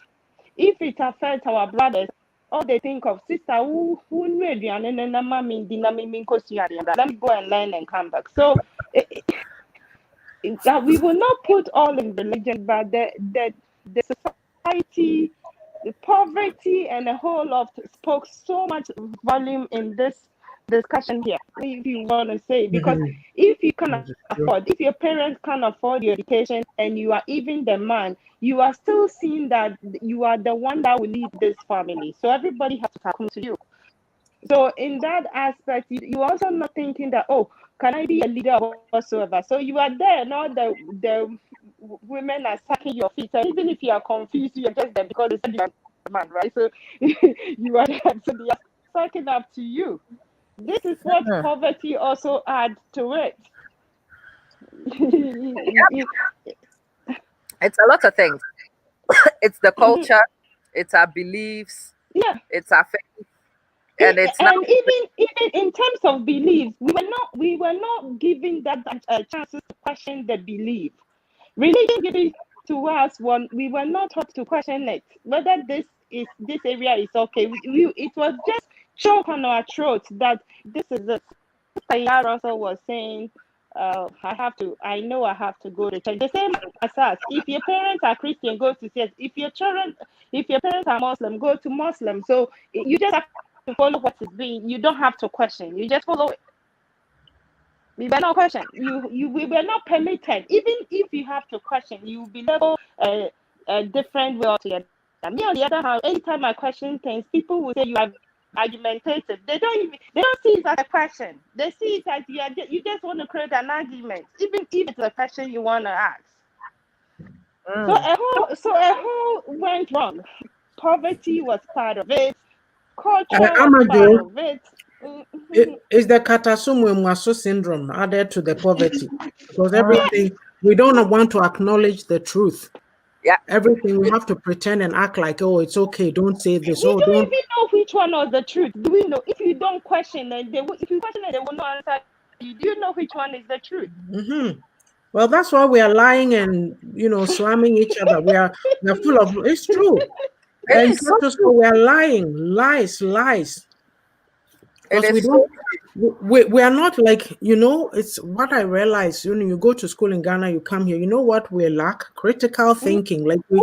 If it affects our brothers, all they think of, sister, who knew let me go and learn and come back. So that we will not put all in religion, but the society, the poverty, and a whole lot spoke so much volume in this discussion here. If you want to say, because Mhm. if you can That's true. afford, if your parents can't afford your education, and you are even the man, you are still seeing that you are the one that will lead this family. So everybody has to come to you. So in that aspect, you also not thinking that, oh, can I be a leader or whatsoever? So you are there, not the women are sucking your feet. And even if you are confused, you are just there because they said you are a man, right? So you are there, so they are sucking up to you. This is what Mm. poverty also adds to it. It's a lot of things. It's the culture, it's our beliefs, Yeah. it's our faith, and it's now. And even in terms of beliefs, we were not given that chances to question the belief. religion given to us when we were not taught to question it, whether this area is okay. It was just choke on our throat that this is it. Yar also was saying, I know I have to go to church. The same as us. If your parents are Christian, go to church. If your parents are Muslim, go to Muslim. So you just have to follow what is being. You don't have to question. You just follow it. We were not questioned. We were not permitted. Even if you have to question, you will be labeled a different way altogether. Me, on the other hand, anytime I question things, people will say you are argumentative. They don't see it as a question. They see it as you just want to create an argument, even if it's a question you want to ask. So a whole went wrong. Poverty was part of it. Culture was part of it. Is the Katasumwe syndrome added to the poverty? Because everything, we don't want to acknowledge the truth. Yeah. Everything we have to pretend and act like, oh, it's okay, don't say this. We don't even know which one was the truth. Do we know? If you don't question it, if you question it, they will not answer you. Do you know which one is the truth? Mm-hmm. Well, that's why we are lying and slamming each other. We're full of. It's true. And so we are lying, lies. Because we are not like, it's what I realize. You go to school in Ghana, you come here. You know what we lack? Critical thinking. Like we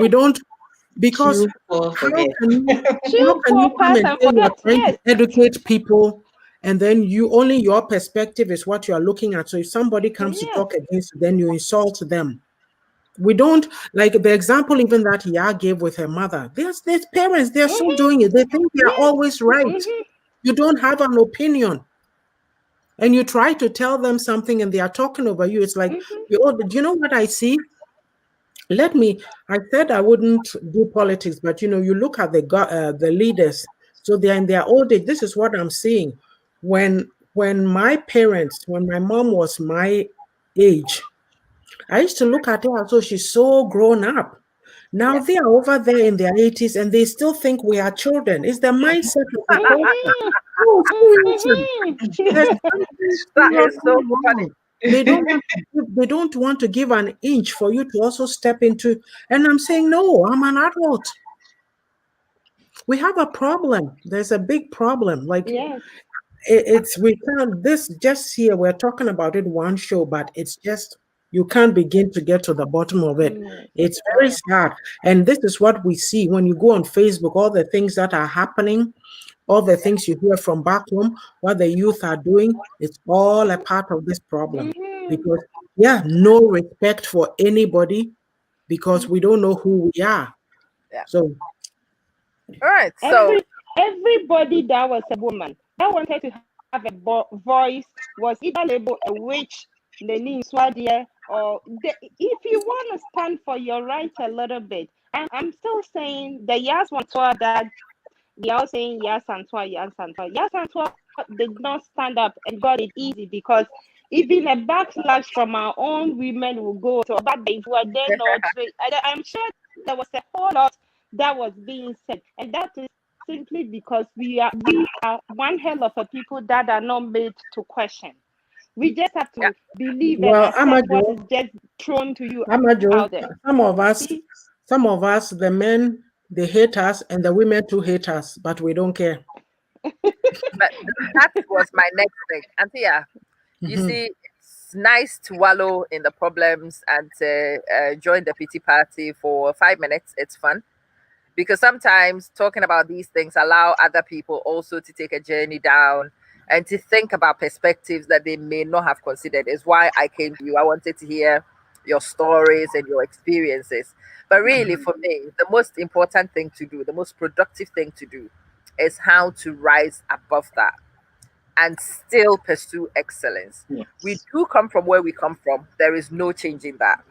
don't. Because how can you come and say you're trying to educate people, and then only your perspective is what you are looking at? So if somebody comes to talk against you, then you insult them. We don't, like the example even that YAA gave with her mother. There's parents, they're still doing it. They think they're always right. You don't have an opinion. And you try to tell them something and they are talking over you. It's like, do you know what I see? I said I wouldn't do politics, but you look at the leaders. So they're in their old age. This is what I'm seeing. When my mom was my age, I used to look at her, so she's so grown up. Now they are over there in their 80s and they still think we are children. It's the mindset of the culture. That is so funny. They don't want to give an inch for you to also step into. And I'm saying, no, I'm an adult. We have a problem. There's a big problem. Like we can't, this just here, we're talking about it one show, but it's just, you can't begin to get to the bottom of it. It's very sad. And this is what we see when you go on Facebook, all the things that are happening, all the things you hear from back home, what the youth are doing, it's all a part of this problem. Because, no respect for anybody because we don't know who we are. So, all right. So everybody that was a woman that wanted to have a voice was either labeled a witch, or if you want to stand for your rights a little bit. I'm still saying the YAA'S one saw that they are saying YAA'S Santua did not stand up and got it easy, because even a backlash from our own women will go to about if we are there not. I'm sure there was a whole lot that was being said, and that is simply because we are one hell of a people that are not made to question. We just have to believe and accept what is just thrown to you out there. Some of us, the men, they hate us, and the women too hate us, but we don't care. But that was my next thing. Anthea, you see, it's nice to wallow in the problems and to join the pity party for 5 minutes. It's fun. Because sometimes talking about these things allow other people also to take a journey down and to think about perspectives that they may not have considered. Is why I came to you. I wanted to hear your stories and your experiences. But really, for me, the most important thing to do, the most productive thing to do, is how to rise above that and still pursue excellence. We do come from where we come from. There is no changing that.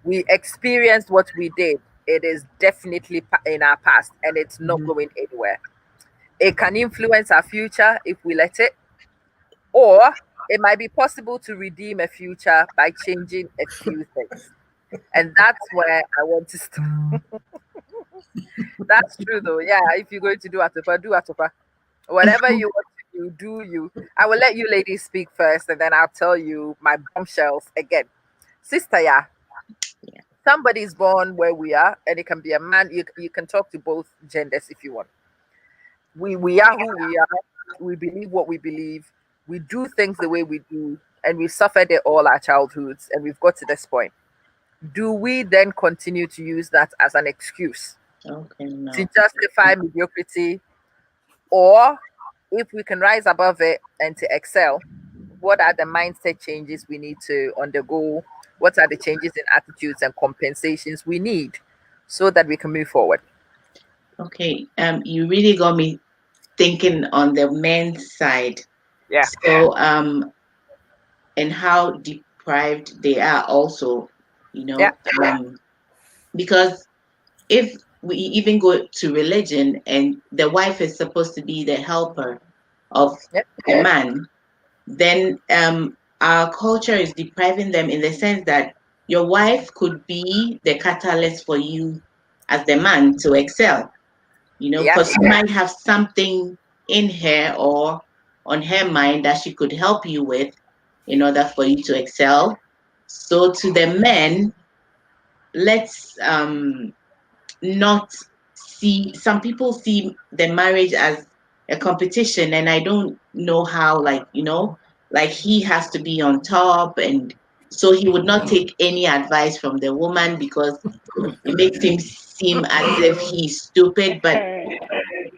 We experienced what we did. It is definitely in our past and it's not going anywhere. It can influence our future if we let it, or it might be possible to redeem a future by changing a few things. And that's where I want to start. That's true though. Yeah, if you're going to do Atopa, do Atopa. Whatever you want to you, do you. I will let you ladies speak first, and then I'll tell you my bombshells again. Sister, yeah, Yeah. somebody's born where we are, and it can be a man. You can talk to both genders if you want. We are who we are. We believe what we believe. We do things the way we do, and we suffered it all our childhoods, and we've got to this point. Do we then continue to use that as an excuse Okay, to no. justify mediocrity, or if we can rise above it and to excel, what are the mindset changes we need to undergo? What are the changes in attitudes and compensations we need so that we can move forward? Okay. You really got me thinking on the men's side. Yeah. So, and how deprived they are also, Yeah. because if we even go to religion and the wife is supposed to be the helper of Yeah. the man, then our culture is depriving them in the sense that your wife could be the catalyst for you as the man to excel, Yeah. because she might have something in her or on her mind that she could help you with in order for you to excel. So to the men, let's not see, some people see the marriage as a competition, and I don't know how, like he has to be on top, and so he would not take any advice from the woman because it makes him seem as if he's stupid. But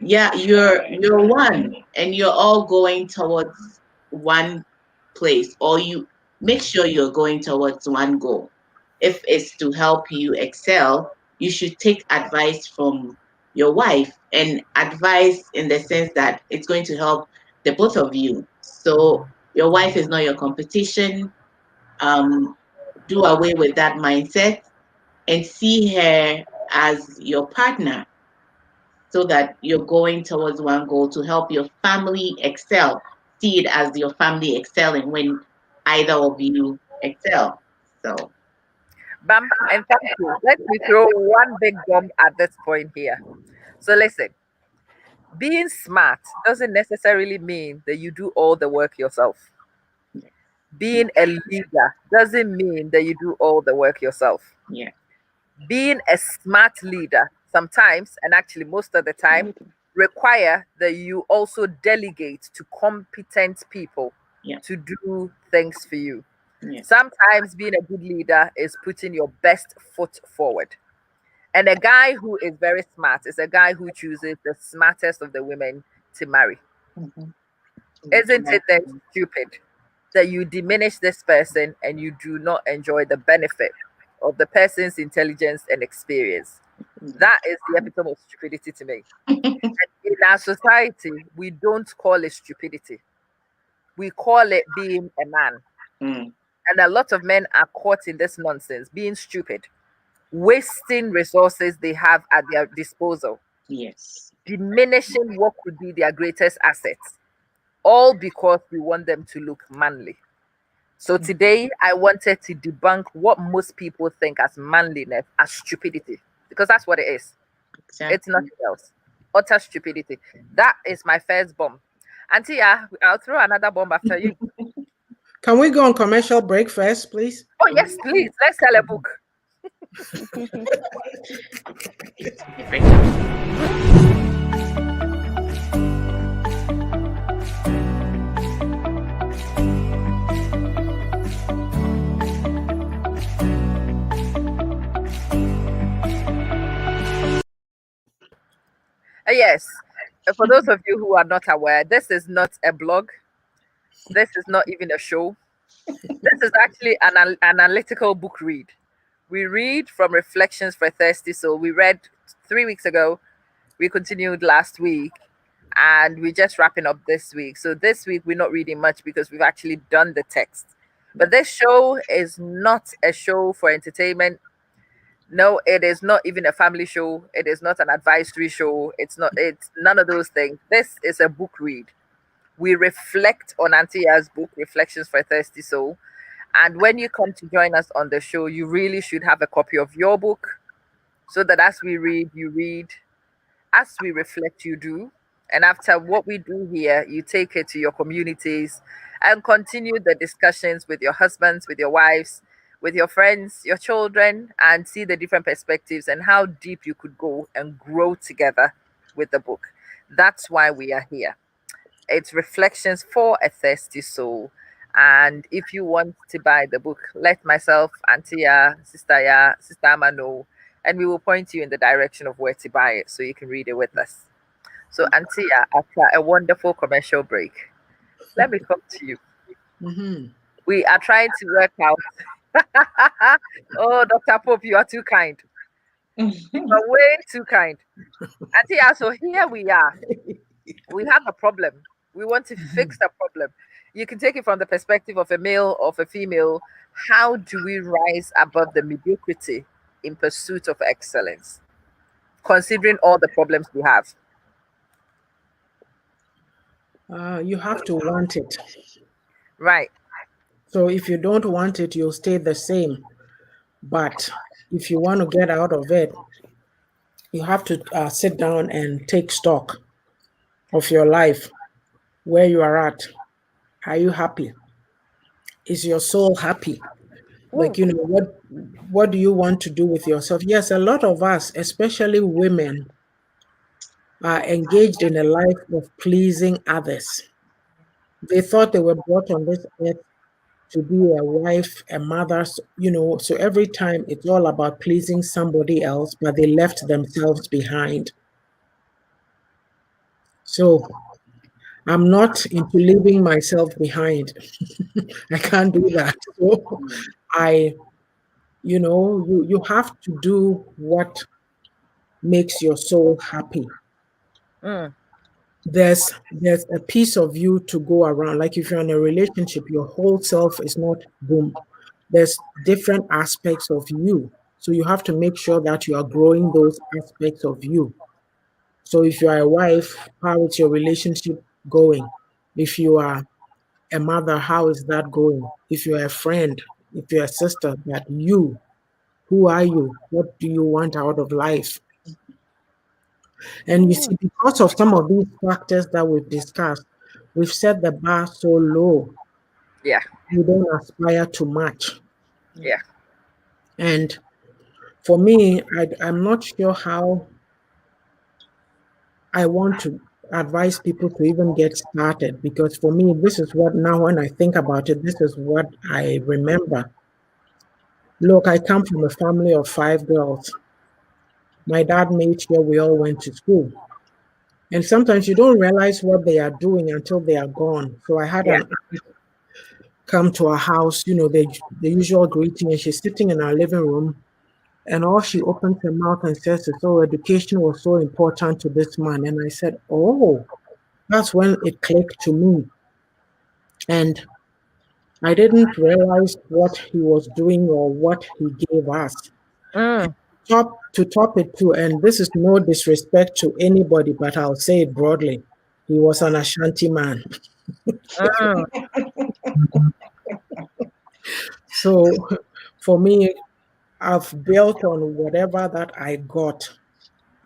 yeah, you're one and you're all going towards one place, or you make sure you're going towards one goal. If it's to help you excel, you should take advice from your wife, and advice in the sense that it's going to help the both of you. So your wife is not your competition. um do away with that mindset and see her as your partner, so that you're going towards one goal to help your family excel. See it as your family excelling when either of you excel. So, Bam. And thank you. Let me throw one big bomb at this point here. So listen, being smart doesn't necessarily mean that you do all the work yourself. yeah, Being a leader doesn't mean that you do all the work yourself. yeah, Being a smart leader sometimes, and actually most of the time, require that you also delegate to competent people yeah, to do things for you. yeah. Sometimes being a good leader is putting your best foot forward. And a guy who is very smart is a guy who chooses the smartest of the women to marry. Mhm. Isn't it then stupid that you diminish this person and you do not enjoy the benefit of the person's intelligence and experience? That is the epitome of stupidity to me. In our society, we don't call it stupidity. We call it being a man. Mm, And a lot of men are caught in this nonsense, being stupid, wasting resources they have at their disposal, yes. diminishing what could be their greatest assets, all because we want them to look manly. So today I wanted to debunk what most people think as manliness as stupidity, because that's what it is. It's Exactly. nothing else. Utter stupidity. That is my first bomb. Auntie, yeah, I'll throw another bomb after you. Can we go on commercial break first, please? Oh, yes, please. Let's sell a book. Yes. For those of you who are not aware, this is not a blog. This is not even a show. This is actually an analytical book read. We read from Reflections for a Thirsty Soul. We read 3 weeks ago. We continued last week. And we're just wrapping up this week. So this week, we're not reading much because we've actually done the text. But this show is not a show for entertainment. No, it is not even a family show. It is not an advisory show. It's none of those things. This is a book read. We reflect on Auntie Ya's book, Reflections for a Thirsty Soul. And when you come to join us on the show, you really should have a copy of your book so that as we read, you read. As we reflect, you do. And after what we do here, you take it to your communities and continue the discussions with your husbands, with your wives, with your friends, your children, and see the different perspectives and how deep you could go and grow together with the book. That's why we are here. It's Reflections for a Thirsty Soul. And if you want to buy the book, let myself, Auntie Ya, Sister Ama know, and we will point you in the direction of where to buy it so you can read it with us. So, Antia, after a wonderful commercial break, let me come to you. Mm-hmm. We are trying to work out. Oh, Dr. Pope, you are too kind. You are way too kind. Antia, so here we are. We have a problem. We want to fix the problem. You can take it from the perspective of a male or of a female. How do we rise above the mediocrity in pursuit of excellence, considering all the problems we have? You have to want it. Right. So if you don't want it, you'll stay the same. But if you want to get out of it, you have to sit down and take stock of your life, where you are at. Are you happy? Is your soul happy? Like, Ooh, what do you want to do with yourself? Yes, a lot of us, especially women, are engaged in a life of pleasing others. They thought they were brought on this earth to be a wife, a mother, so every time it's all about pleasing somebody else, but they left themselves behind. So I'm not into leaving myself behind. I can't do that. So I, you have to do what makes your soul happy. mm, There's a piece of you to go around. Like if you're in a relationship, your whole self is not boom. There's different aspects of you. So you have to make sure that you are growing those aspects of you. So if you are a wife, how is your relationship going? If you are a mother, how is that going? If you're a friend, if you're a sister, that you, who are you? What do you want out of life? And you see, because of some of these factors that we've discussed, we've set the bar so low, yeah, we don't aspire to much. yeah. And for me, I'm not sure how I want to advise people to even get started because for me, this is what now when I think about it, this is what I remember. Look, I come from a family of 5 girls. My dad made sure we all went to school. And sometimes you don't realize what they are doing until they are gone. So I had Yeah. an come to our house, the usual greeting, and she's sitting in our living room, and all she opens her mouth and says is, "Oh, education was so important to this man." And I said, "Oh," that's when it clicked to me. And I didn't realize what he was doing or what he gave us. Mm, To top it too, and this is no disrespect to anybody, but I'll say it broadly. He was an Ashanti man. mm, So for me, I've built on whatever that I got.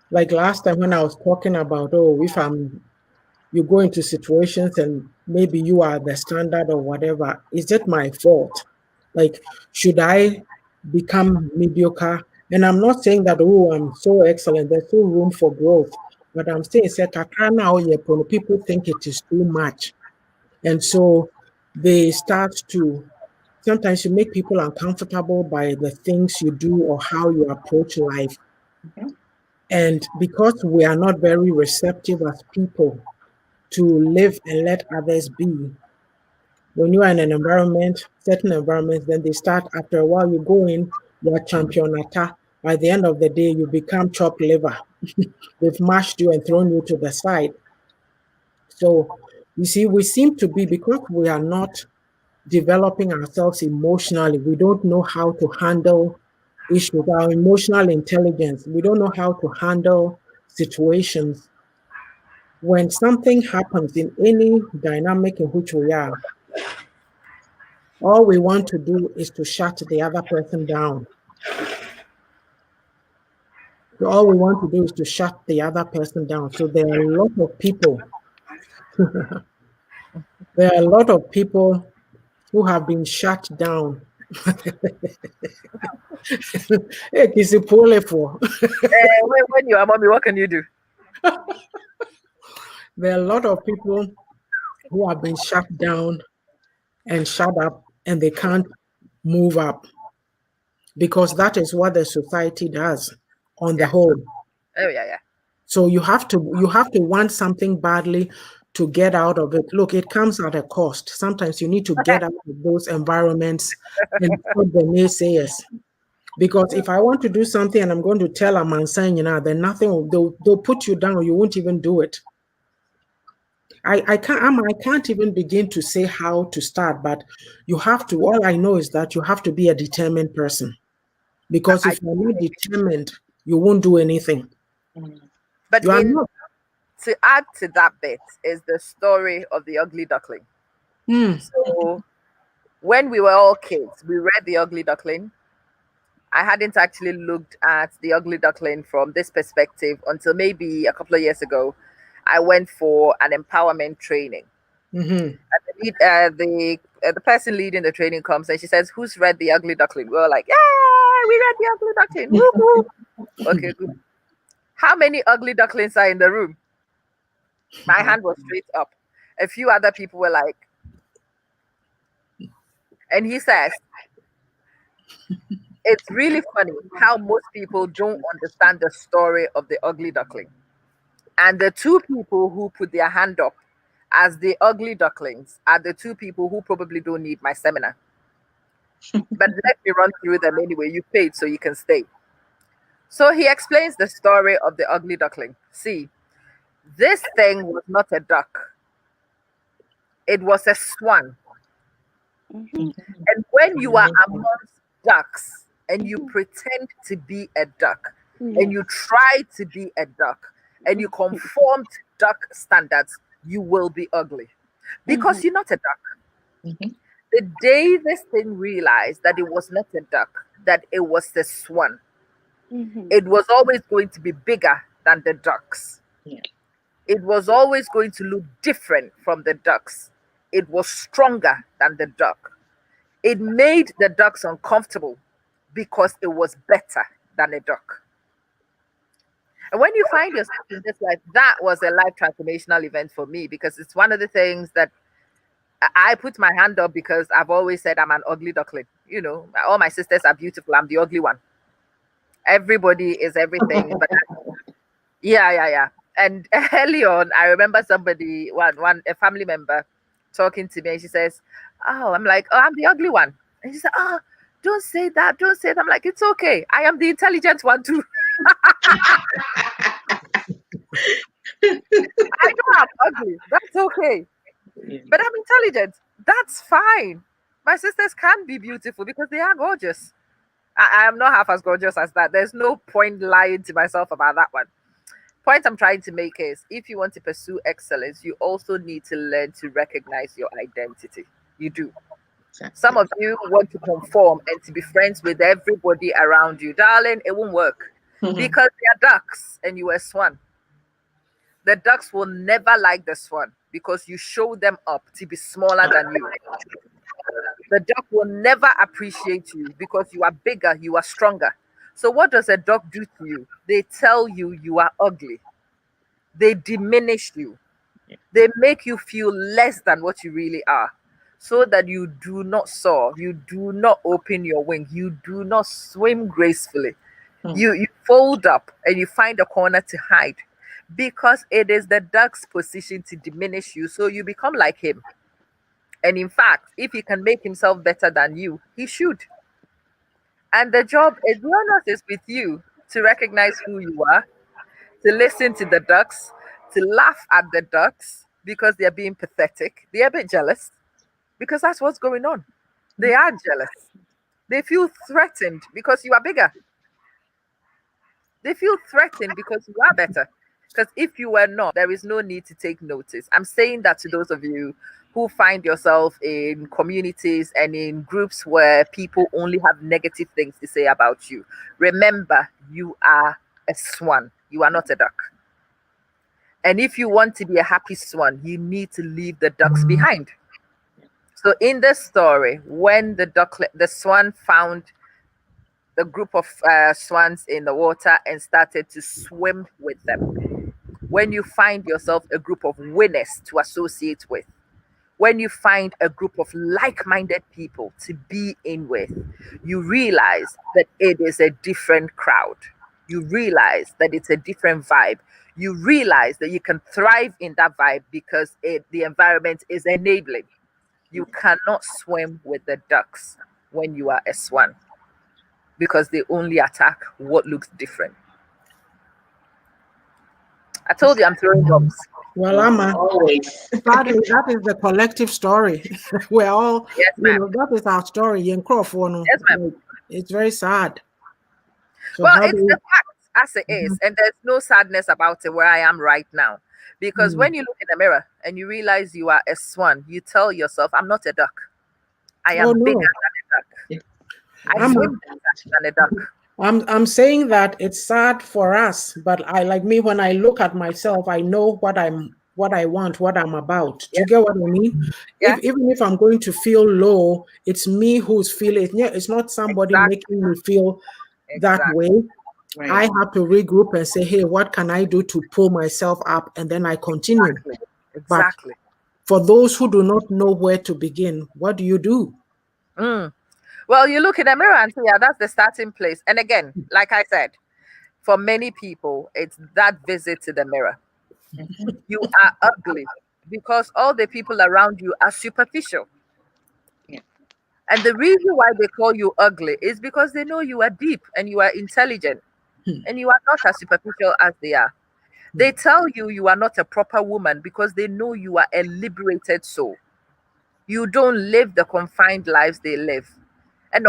Like last time when I was talking about, oh, if you go into situations and maybe you are the standard or whatever, is it my fault? Like, should I become mediocre? And I'm not saying that, oh, I'm so excellent, there's still room for growth. But I'm saying, say, kakra na oyɛ po no, people think it is too much. And so they start to, sometimes you make people uncomfortable by the things you do or how you approach life. And because we are not very receptive as people to live and let others be, when you are in an environment, certain environments, then they start after a while, you go in, you are championata. By the end of the day, you become chopped liver. They've mashed you and thrown you to the side. So you see, we seem to be, because we are not developing ourselves emotionally, we don't know how to handle issues, our emotional intelligence, we don't know how to handle situations. When something happens in any dynamic in which we are, all we want to do is to shut the other person down. So all we want to do is to shut the other person down. So there are a lot of people. There are a lot of people who have been shut down. Hey, kisi pole for. When you are mommy, what can you do? There are a lot of people who have been shut down and shut up, and they can't move up because that is what the society does on the Yeah. whole. Oh yeah. So you have to want something badly to get out of it. Look, it comes at a cost. Sometimes you need to get out of those environments and stop the naysayers. Because if I want to do something and I'm going to tell a man saying, then nothing they'll put you down. You won't even do it. I can't even begin to say how to start, but you have to. All I know is that you have to be a determined person. Because if you're not determined, you won't do anything. But You are not. to add to that bit is the story of the ugly duckling. So when we were all kids, we read the ugly duckling. I hadn't actually looked at the ugly duckling from this perspective until maybe a couple of years ago. I went for an empowerment training. Mm-hmm. The person leading the training comes and she says, "Who's read the ugly duckling?" We were like, "Yeah, we read the ugly duckling." Woo-hoo. Okay, good. How many ugly ducklings are in the room? My hand was straight up. A few other people were like, and he says, it's really funny how most people don't understand the story of the ugly duckling. And the two people who put their hand up as the ugly ducklings are the two people who probably don't need my seminar. But let me run through them anyway. You paid, so you can stay. So he explains the story of the ugly duckling. See, this thing was not a duck, it was a swan. And when you are amongst ducks and you pretend to be a duck and you try to be a duck and you conform to duck standards, you will be ugly because you're not a duck. The day this thing realized that it was not a duck, that it was a swan, it was always going to be bigger than the ducks. Yeah. It was always going to look different from the ducks. It was stronger than the duck. It made the ducks uncomfortable because it was better than a duck. And when you find yourself in this life, that was a life transformational event for me because it's one of the things that I put my hand up because I've always said I'm an ugly duckling. You know, all my sisters are beautiful. I'm the ugly one. Everybody is everything, but yeah. And early on, I remember somebody, a family member, talking to me, and she says, "Oh," I'm like, "Oh, I'm the ugly one," and she said, "Oh, don't say that, don't say that." I'm like, "It's okay. I am the intelligent one too." I know I'm ugly. That's okay. But I'm intelligent. That's fine. My sisters can be beautiful because they are gorgeous. I am not half as gorgeous as that. There's no point lying to myself about that one. Point I'm trying to make is if you want to pursue excellence, you also need to learn to recognize your identity. You do. Some of you want to conform and to be friends with everybody around you. Darling, it won't work because they are ducks and you are a swan. The ducks will never like the swan because you show them up to be smaller than you. The duck will never appreciate you because you are bigger, you are stronger. So, what does a duck do to you? They tell you you are ugly, they diminish you, they make you feel less than what you really are. So that you do not soar, you do not open your wing, you do not swim gracefully. You fold up and you find a corner to hide because it is the duck's position to diminish you. So you become like him. And in fact, if he can make himself better than you, he should. And the job is the onus is with you to recognize who you are, to listen to the ducks, to laugh at the ducks because they're being pathetic. They're a bit jealous because that's what's going on. They are jealous. They feel threatened because you are bigger. They feel threatened because you are better. Because if you were not, there is no need to take notice. I'm saying that to those of you who find yourself in communities and in groups where people only have negative things to say about you. Remember, you are a swan. You are not a duck. And if you want to be a happy swan, you need to leave the ducks behind. So in the story, when the swan found the group of swans in the water and started to swim with them. When you find yourself a group of winners to associate with, when you find a group of like-minded people to be in with, you realize that it is a different crowd. You realize that it's a different vibe. You realize that you can thrive in that vibe because the environment is enabling. You cannot swim with the ducks when you are a swan because they only attack what looks different. I told you I'm throwing bombs. Well, Amma, always. that is the collective story. We're all, Yes, ma'am. that is our story. Yes, ma'am. It's very sad. So well, it's the fact as it is, and there's no sadness about it where I am right now. Because when you look in the mirror and you realize you are a swan, you tell yourself, I'm not a duck. I am bigger than a duck. I swim better than a duck. I'm saying that it's sad for us, but when I look at myself, I know what I want, what I'm about. Do you get what I mean? Yeah. Even if I'm going to feel low, it's me who's feeling it. Yeah, it's not somebody making me feel that way. Right. I have to regroup and say, hey, what can I do to pull myself up? And then I continue. Exactly. But for those who do not know where to begin, what do you do? Well, you look in the mirror and say, yeah, that's the starting place. And again, like I said, for many people, it's that visit to the mirror. You are ugly because all the people around you are superficial. Yeah. And the reason why they call you ugly is because they know you are deep and you are intelligent and you are not as superficial as they are. They tell you you are not a proper woman because they know you are a liberated soul. You don't live the confined lives they live. And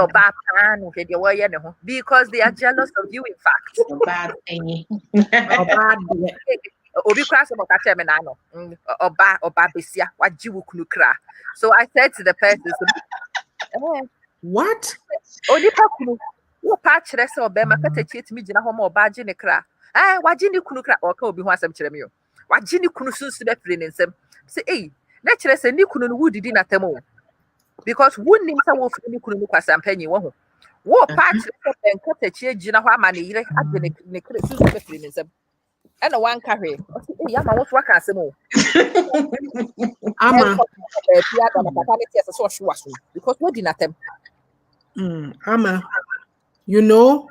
because they are jealous of you, in fact. So I said to the person, what? Because wouldn't him say wolf ni kunu ni kwasa mpanyi wo ho wo patch the nkatachi gina ho ama ne yire ade ne kre susu be firi ne nsam e na wan ka hwe o say ya ma wo so aka asem o ama pia da papa ne tia so hwe waso because what did natem ama you know,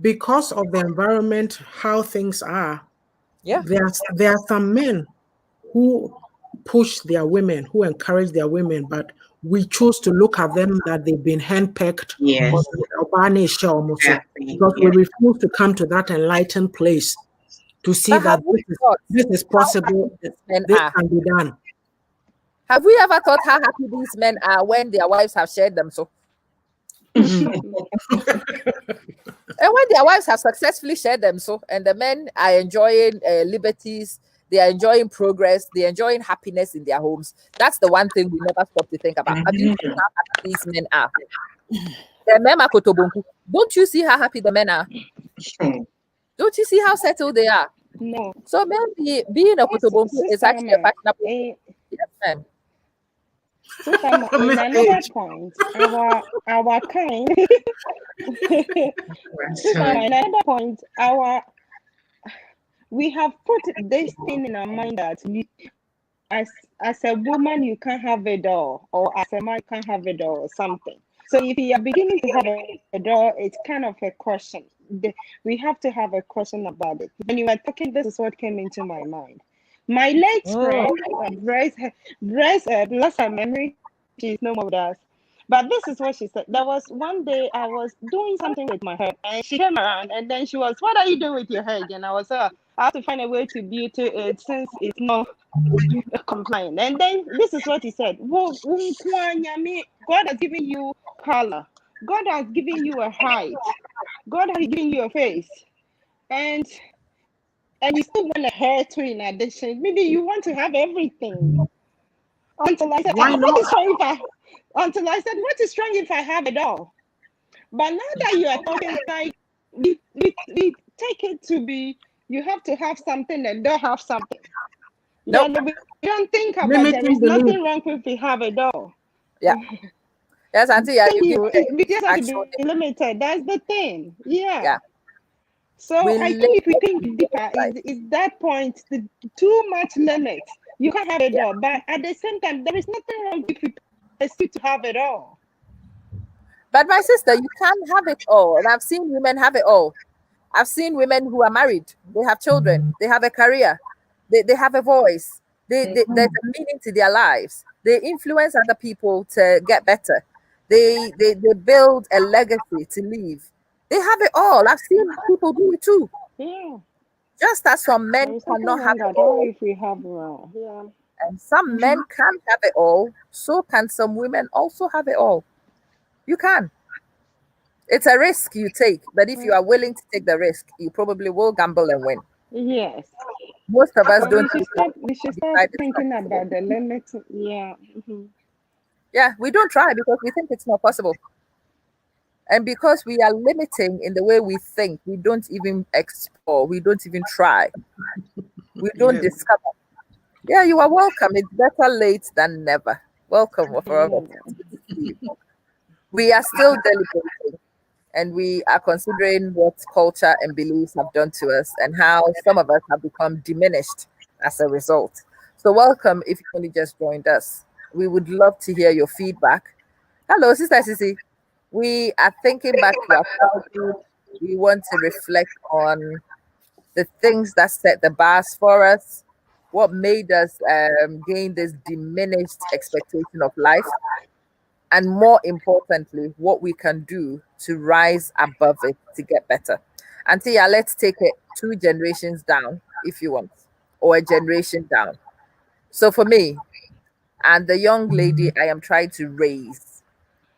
because of the environment, how things are, there are some men who push their women, who encourage their women, but we choose to look at them that they've been handpicked. Yes. Because we refuse to come to that enlightened place to see that this is possible, this can be done. Have we ever thought how happy these men are when their wives have shared them so? And when their wives have successfully shared them so, and the men are enjoying liberties, they are enjoying progress, they are enjoying happiness in their homes. That's the one thing we never stop to think about. Have you seen how happy these men are? Don't you see how happy the men are? Don't you see how settled they are? No. So maybe being a Kotobonku is actually a fashionable. Yes, ma'am. Another point, our kind. Another point, we have put this thing in our mind that as a woman you can't have a doll, or as a man you can't have a doll, or something. So if you are beginning to have a doll, it's kind of a question. We have to have a question about it. When you were talking, this is what came into my mind. My late friend, lost her memory. She's no more with us. But this is what she said. There was one day I was doing something with my hair, and she came around, and then she was, "What are you doing with your hair?" And I was, I have to find a way to beauty it since it's not compliant. And then this is what he said. God has given you color. God has given you a height. God has given you a face. And you still want a hair too in addition. Maybe you want to have everything. Until I said, what is wrong if I have it all? But now that you are talking like we take it to be you have to have something and don't have something. Nope. Then we don't think about there Limiting is nothing belief. wrong if we have it all. Yeah. Yes, Auntie, yeah, you give We just have to actually, be limited. That's the thing. Yeah. yeah. So We I think if we limit think deeper, life. is that point the too much limit. You can't have it Yeah. all, but at the same time, there is nothing wrong if we pursue to have it all. But my sister, you can't have it all. And I've seen women have it all. I've seen women who are married, they have children, they have a career, they have a voice, there's a meaning to their lives. They influence other people to get better. They build a legacy to leave. They have it all. I've seen people do it too. Yeah. Just as some There men is nothing cannot have wrong it at all all, if we have it all. Yeah. and some men can have it all, so can some women also have it all. You can. It's a risk you take, but if you are willing to take the risk, you probably will gamble and win. Yes. Most of us So don't do that. we should We start decide it's not thinking possible. about the limits. Yeah. Mhm. Yeah, we don't try because we think it's not possible. And because we are limiting in the way we think, we don't even explore, we don't even try, we don't Yes. discover. Yeah, you are welcome. It's better late than never. Welcome, Wafara. Yeah. We are still deliberating and we are considering what culture and beliefs have done to us and how some of us have become diminished as a result. So, welcome if you only just joined us. We would love to hear your feedback. Hello, Sister Sissy. We are thinking back to our childhood. We want to reflect on the things that set the bars for us, what made us gain this diminished expectation of life, and more importantly, what we can do to rise above it to get better. Antia, let's take it 2 generations down if you want, or a generation down. So for me and the young lady I am trying to raise,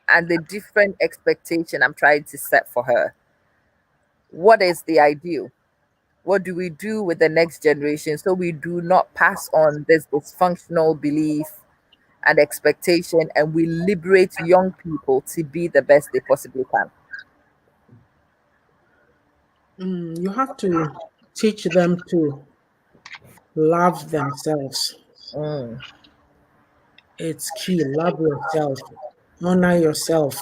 and the different expectation I'm trying to set for her, what is the ideal? What do we do with the next generation so we do not pass on this dysfunctional belief and expectation and we liberate young people to be the best they possibly can? You have to teach them to love themselves. Mm, It's key. Love yourself, honor yourself,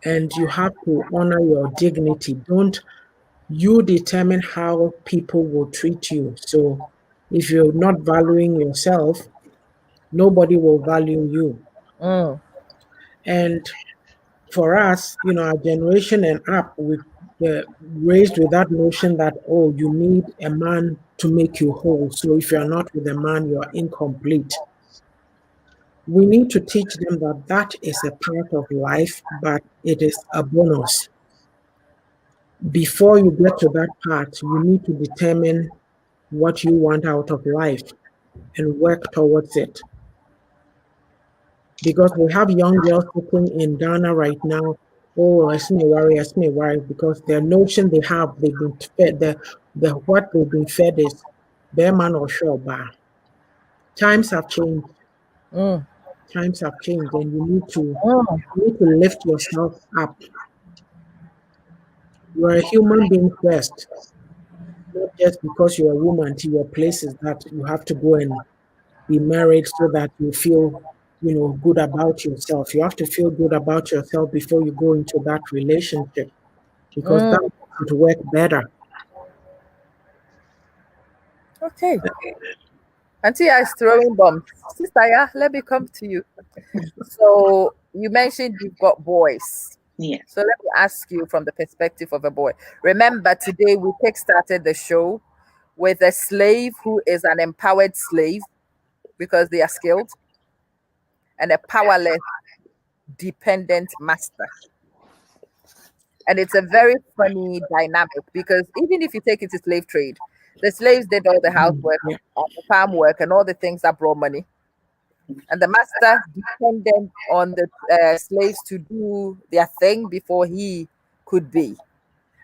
and you have to honor your dignity. Don't you determine how people will treat you. So if you're not valuing yourself, nobody will value you. mm, And for us, our generation and up, we raised with that notion that, oh, you need a man to make you whole. So if you're not with a man, you're incomplete. We need to teach them that that is a part of life, but it is a bonus. Before you get to that part, you need to determine what you want out of life and work towards it. Because we have young girls sitting in Ghana right now. Oh, I see me worry, because the notion they have, they've been fed, the what they've been fed is bear man or sure bar. Times have changed. mm, Times have changed, and mm, you need to lift yourself up. You're a human being first, not just because you're a woman to your places that you have to go and be married so that you feel good about yourself. You have to feel good about yourself before you go into that relationship, because that mm. would work better. Okay. Antia is throwing bombs. Sister, yeah, let me come to you. So you mentioned you've got boys. Yeah. So let me ask you from the perspective of a boy. Remember, today we kick-started the show with a slave who is an empowered slave because they are skilled, and a powerless, dependent master. And it's a very funny dynamic because even if you take it to slave trade, the slaves did all the housework Yeah. and the farm work and all the things that brought money. And the master depended on the slaves to do their thing before he could be.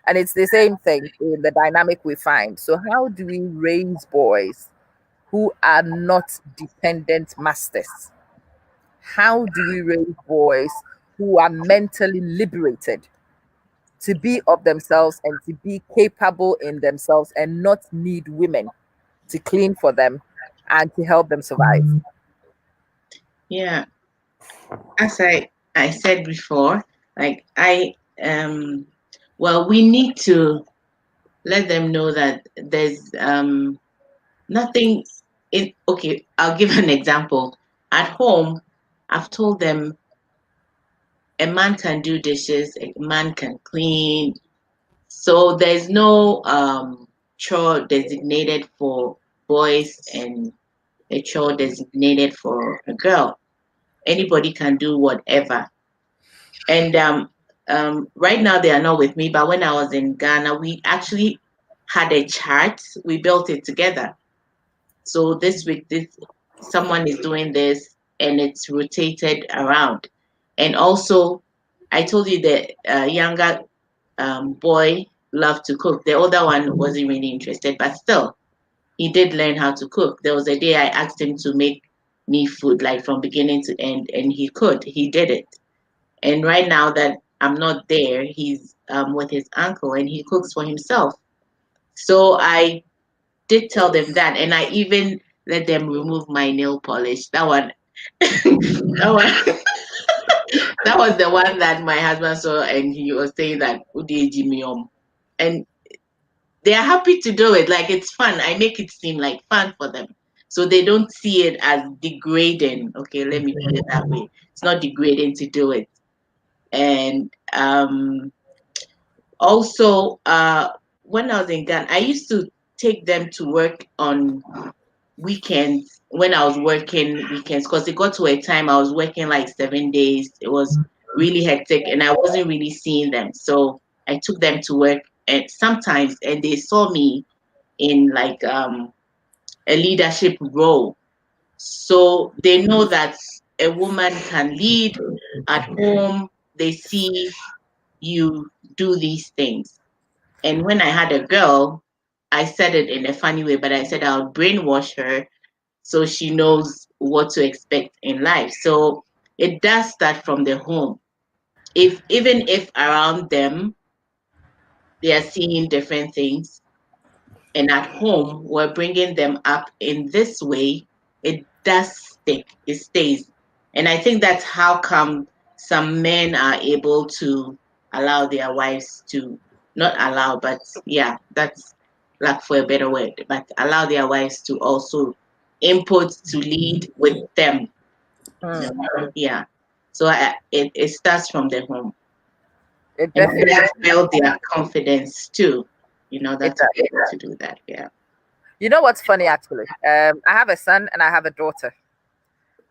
And it's the same thing in the dynamic we find. So, how do we raise boys who are not dependent masters? How do we raise boys who are mentally liberated to be of themselves and to be capable in themselves and not need women to clean for them and to help them survive. Yeah. As I said before, like well, we need to let them know that there's nothing in. Okay, I'll give an example. At home, I've told them a man can do dishes, a man can clean. So there's no chore designated for boys and a chore designated for a girl. Anybody can do whatever. And right now they are not with me, but when I was in Ghana, we actually had a chart. We built it together. So this week, this someone is doing this, and it's rotated around. And also, I told you the younger boy loved to cook. The older one wasn't really interested, but still, he did learn how to cook. There was a day I asked him to make me food, like from beginning to end, and he could. He did it. And right now that I'm not there, he's with his uncle and he cooks for himself. So I did tell them that, and I even let them remove my nail polish. That one, that one, that was the one that my husband saw, and he was saying that "Ude Jimmy and they are happy to do it. Like it's fun. I make it seem like fun for them, so they don't see it as degrading. Okay, let me put it that way. It's not degrading to do it, and also, when I was in Ghana, I used to take them to work on weekends when I was working weekends because it got to a time I was working like 7 days. It was really hectic and I wasn't really seeing them. So I took them to work and sometimes and they saw me in like a leadership role. So they know that a woman can lead at home. They see you do these things. And when I had a girl, I said it in a funny way, but I said I'll brainwash her so she knows what to expect in life. So it does start from the home. If even if around them they are seeing different things, and at home we're bringing them up in this way, it does stick. It stays, and I think that's how come some men are able to allow their wives to not allow, but yeah, that's like for a better word, but allow their wives to also input to lead with them. Yeah. So it starts from the home. It And definitely that build their confidence too. it That to be does. able to do that. Yeah. You know what's funny actually? I have a son and I have a daughter.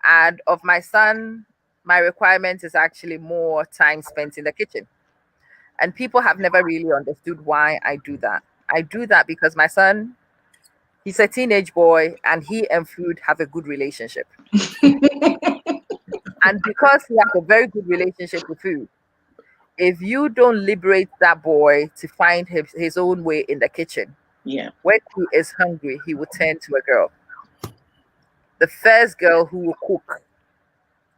And of my son, my requirement is actually more time spent in the kitchen. And people have never really understood why I do that. I do that because my son, he's a teenage boy and he and food have a good relationship. And because he has a very good relationship with food, if you don't liberate that boy to find his own way in the kitchen, Yeah. when he is hungry, he will turn to a girl. The first girl who will cook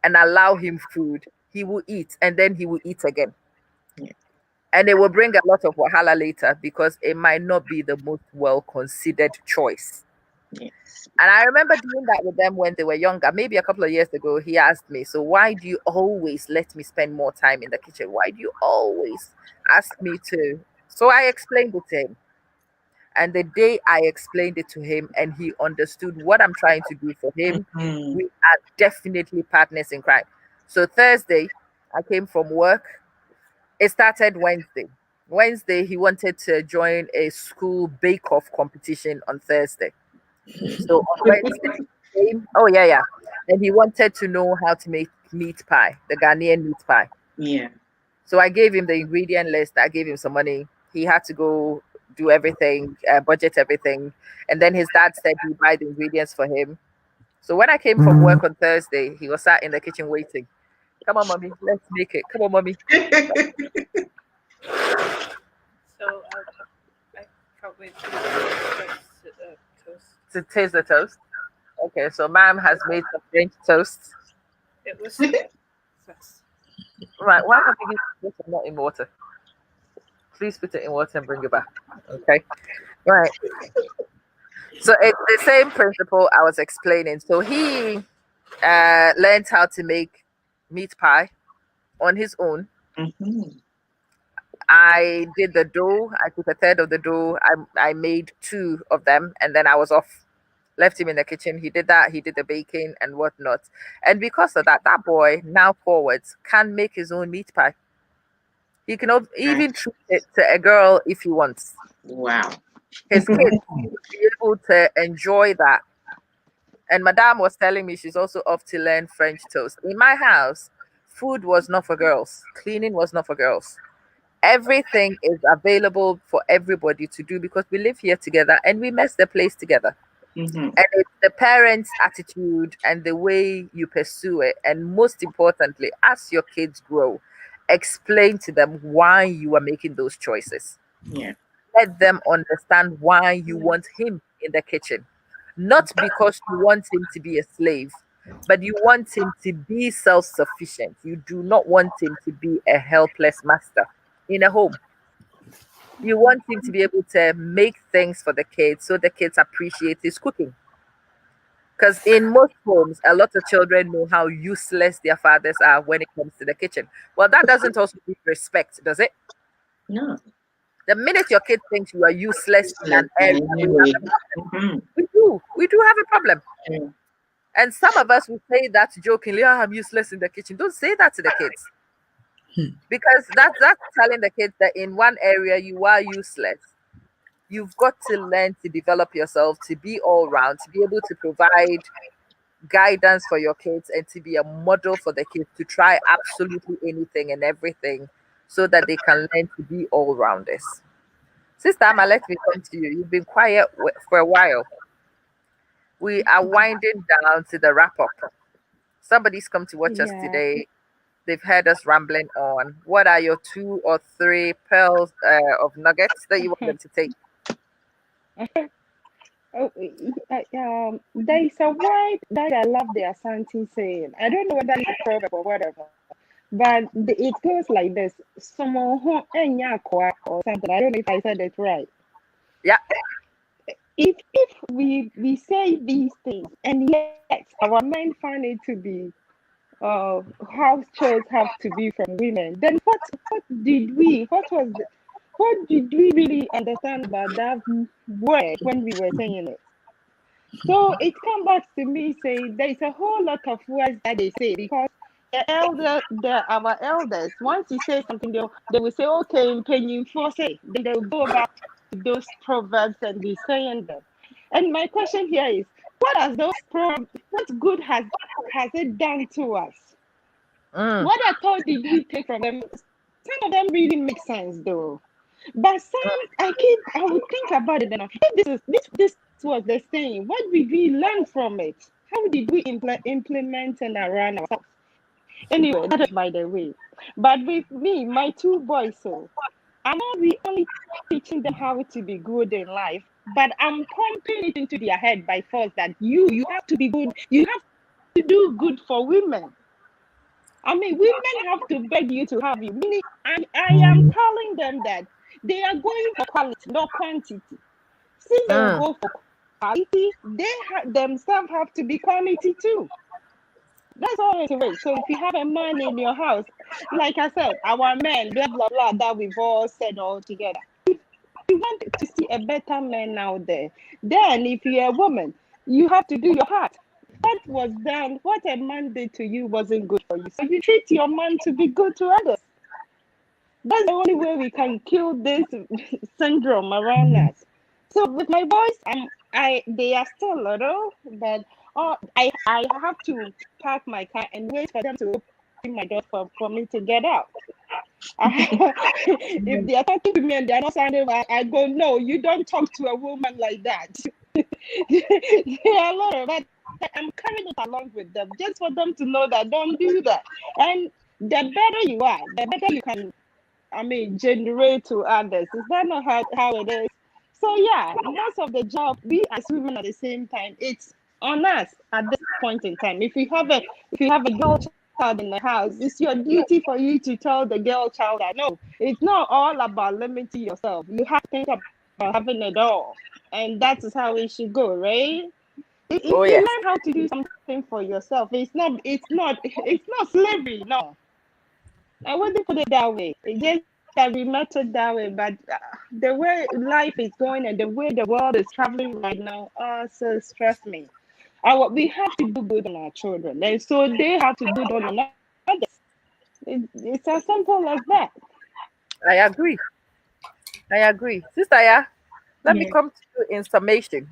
and allow him food, he will eat and then he will eat again. Yeah. And it will bring a lot of wahala later because it might not be the most well considered choice. Yes. And I remember doing that with them when they were younger. Maybe a couple of years ago, he asked me, "So, why do you always let me spend more time in the kitchen? Why do you always ask me to?" So, I explained it to him. And the day I explained it to him and he understood what I'm trying to do for him, Mm-hmm. we are definitely partners in crime. So, Thursday, I came from work. It started Wednesday. Wednesday, he wanted to join a school bake-off competition on Thursday. So on Wednesday, he came. Oh yeah, yeah. And he wanted to know how to make meat pie, the Ghanaian meat pie. Yeah. So I gave him the ingredient list. I gave him some money. He had to go do everything, budget everything, and then his dad said he'd buy the ingredients for him. So when I came from work on Thursday, he was sat in the kitchen waiting. Come on, mommy, let's make it. Come on, mommy. So I can't wait to toast. To taste the toast. Okay, so ma'am has made some French toast. It was fast. Right, why have you this not in water? Please put it in water and bring it back. Okay. Right. So it's the same principle I was explaining. So he learned how to make meat pie on his own. Mhm. I did the dough. I took a third of the dough. I made two of them, and then I was off. Left him in the kitchen. He did that. He did the baking and whatnot. And because of that, that boy now forwards can make his own meat pie. He can even Right. treat it to a girl if he wants. Wow. His kids will be able to enjoy that. And Madame was telling me she's also off to learn French toast. In my house, food was not for girls. Cleaning was not for girls. Everything is available for everybody to do because we live here together and we mess the place together. Mhm. And it's the parents' attitude and the way you pursue it. And most importantly, as your kids grow, explain to them why you are making those choices. Yeah. Let them understand why you want him in the kitchen. Not because you want him to be a slave, but you want him to be self sufficient. You do not want him to be a helpless master in a home. You want him to be able to make things for the kids so the kids appreciate his cooking. Because in most homes, a lot of children know how useless their fathers are when it comes to the kitchen. Well, that doesn't also mean respect, does it? No. The minute your kid thinks you are useless in an Useless in area, any we have way. a problem. Mhm. We do. We do have a problem. Yeah. And some of us will say that jokingly, oh, I'm useless in the kitchen. Don't say that to the kids. Because that's telling the kids that in one area you are useless. You've got to learn to develop yourself, to be all round, to be able to provide guidance for your kids and to be a model for the kids to try absolutely anything and everything so that they can learn to be all rounders. Sister Amma, let me come to you. You've been quiet for a while. We are winding down to the wrap up. Somebody's come to watch us Yeah. today. They've heard us rambling on. What are your two or three pearls of nuggets that you want them to take? Oh, there is a word that I love the Asante saying. I don't know whether it's a proverb or whatever, but it goes like this: "Someone who or something." I don't know if I said it right. Yeah. If we say these things and yet our men find it to be how chores have to be from women, then what did we really understand about that word when we were saying it? So it comes back to me saying there's a whole lot of words that they say because our elders, once you say something, they will say, okay, can you force it? Then they'll go back to those proverbs and be saying them. And my question here is, what good has it done to us? Mm, What I thought did we take from them? Some of them really make sense though. But I would think about it enough. If this was the same, what did we learn from it? How did we implement and around ourselves? Anyway, that is by the way. But with me, my two boys, so I'm not only teaching them how to be good in life, but I'm pumping it into their head by force that you have to be good. You have to do good for women. I mean, women have to beg you to have you. Meaning, I am telling them that they are going for quality, not quantity. Since they will mm, go for quality, themselves have to be quality too. That's all it is. So if you have a man in your house, like I said, our men, blah blah blah, that we've all said all together. You want to see a better man out there. Then, if you're a woman, you have to do your part. What was done, what a man did to you wasn't good for you. So you treat your man to be good to others. That's the only way we can kill this syndrome around us. So with my boys, they are still little, but I have to park my car and wait for them to open my door for me to get out. If they are talking to me and they are not sounding right, I go, no, you don't talk to a woman like that. They are little, but I'm carrying it along with them just for them to know that don't do that. And the better you are, the better you can, generate to others. Is that not how it is? So yeah, most of the job, we as women at the same time, it's on us at this point in time. If you have a girl child in the house, it's your duty for you to tell the girl child that no, it's not all about limiting yourself. You have to think about having it all. And that is how it should go, right? If Oh, you yes. learn how to do something for yourself, it's not slavery, no. I wouldn't put it that way. It's just that we met it that way, but the way life is going and the way the world is traveling right now, so stress me. We have to do good on our children, and so they have to do good on others. It's as simple as that. I agree. I agree. Sister, yeah, let me Yeah. come to you in summation.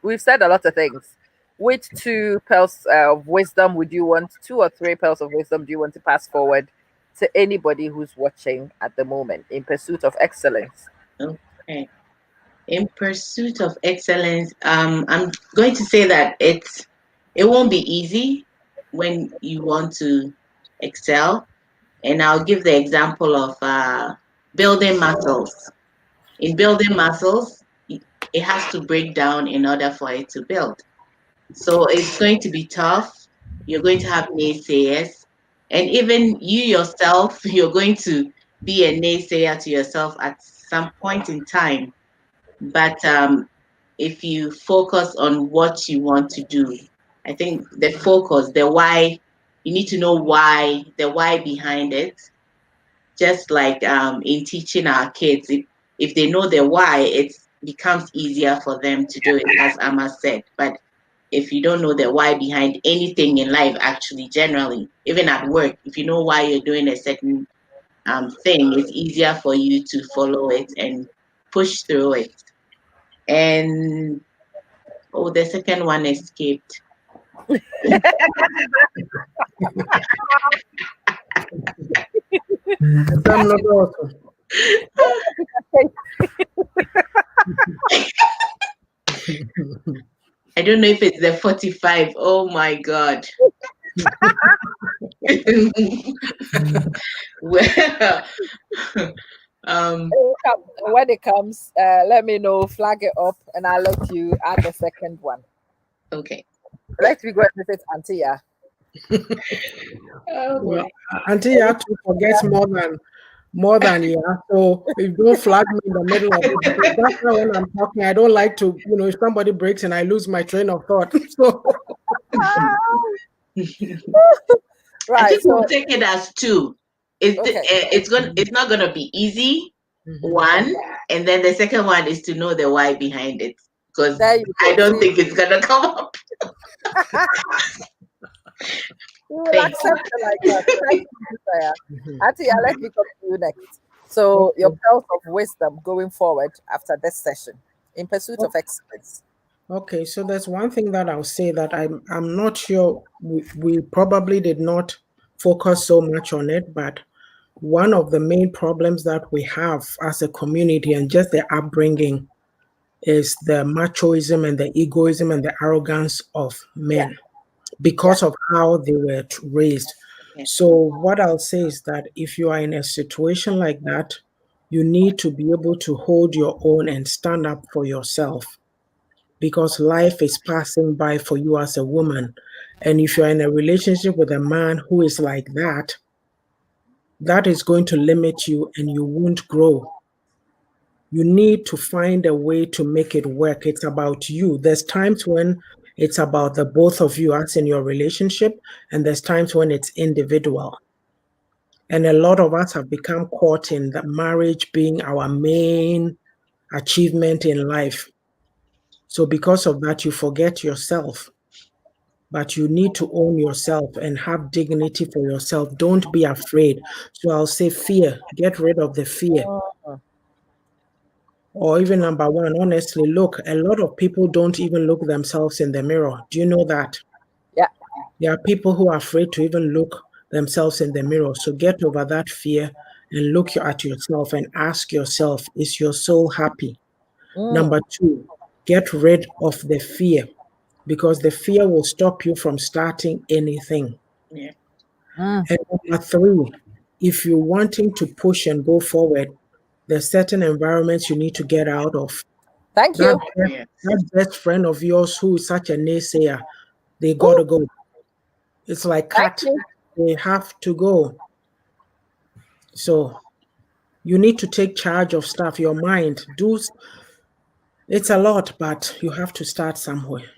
We've said a lot of things. Which two pearls of wisdom would you want, two or three pearls of wisdom do you want to pass forward to anybody who's watching at the moment in pursuit of excellence? Okay. In pursuit of excellence, I'm going to say that it won't be easy when you want to excel. And I'll give the example of building muscles. In building muscles, it has to break down in order for it to build. So it's going to be tough. You're going to have naysayers. And even you yourself, you're going to be a naysayer to yourself at some point in time. But if you focus on what you want to do, I think the focus, the why, you need to know why, the why behind it. Just like in teaching our kids, if they know the why, it becomes easier for them to do it, as Amma said. But if you don't know the why behind anything in life, actually, generally, even at work, if you know why you're doing a certain thing, it's easier for you to follow it and push through it. And oh, the second one escaped. I'm not also. I don't know if it's the 45. Oh my God. Well, um, When it comes, let me know, flag it up, and I'll let you add the second one. okay. Let me go and visit Auntie. Yeah. Oh Well, boy. until you actually forget more than yeah. So if you don't flag me in the middle of it, because that's why when I'm talking, I don't like to, if somebody breaks and I lose my train of thought. So I Right. think we'll So, take it as two. okay. It's not gonna be easy. Mhm. One, and then the second one is to know the why behind it, because There you I go. don't See, think it's gonna come up. we will Thank you. accept it like that. Thank you, Sarah. Mhm. Auntie, let me come to you next. So, your Okay. pearls of wisdom going forward after this session in pursuit of excellence. Okay, so there's one thing that I'll say that I'm not sure we probably did not focus so much on it, but one of the main problems that we have as a community and just the upbringing is the machoism and the egoism and the arrogance of Yeah. men because of how they were raised. Yeah. So what I'll say is that if you are in a situation like that, you need to be able to hold your own and stand up for yourself because life is passing by for you as a woman. And if you're in a relationship with a man who is like that, that is going to limit you and you won't grow. You need to find a way to make it work. It's about you. There's times when it's about the both of you as in your relationship, and there's times when it's individual. And a lot of us have become caught in the marriage being our main achievement in life. So because of that, you forget yourself. But you need to own yourself and have dignity for yourself. Don't be afraid. So I'll say fear. Get rid of the fear. Mhm. Or even number one, honestly, look, a lot of people don't even look themselves in the mirror. Do you know that? Yeah. There are people who are afraid to even look themselves in the mirror. So get over that fear and look at yourself and ask yourself, is your soul happy? Mm. Number two, get rid of the fear because the fear will stop you from starting anything. Yeah. Mm. And number three, if you're wanting to push and go forward, there's certain environments you need to get out of. Thank That you. Yes. that best friend of yours who is such a naysayer, they Ooh, gotta go. It's like thank cat. you. they have to go. So you need to take charge of stuff. Your mind, it's a lot, but you have to start somewhere.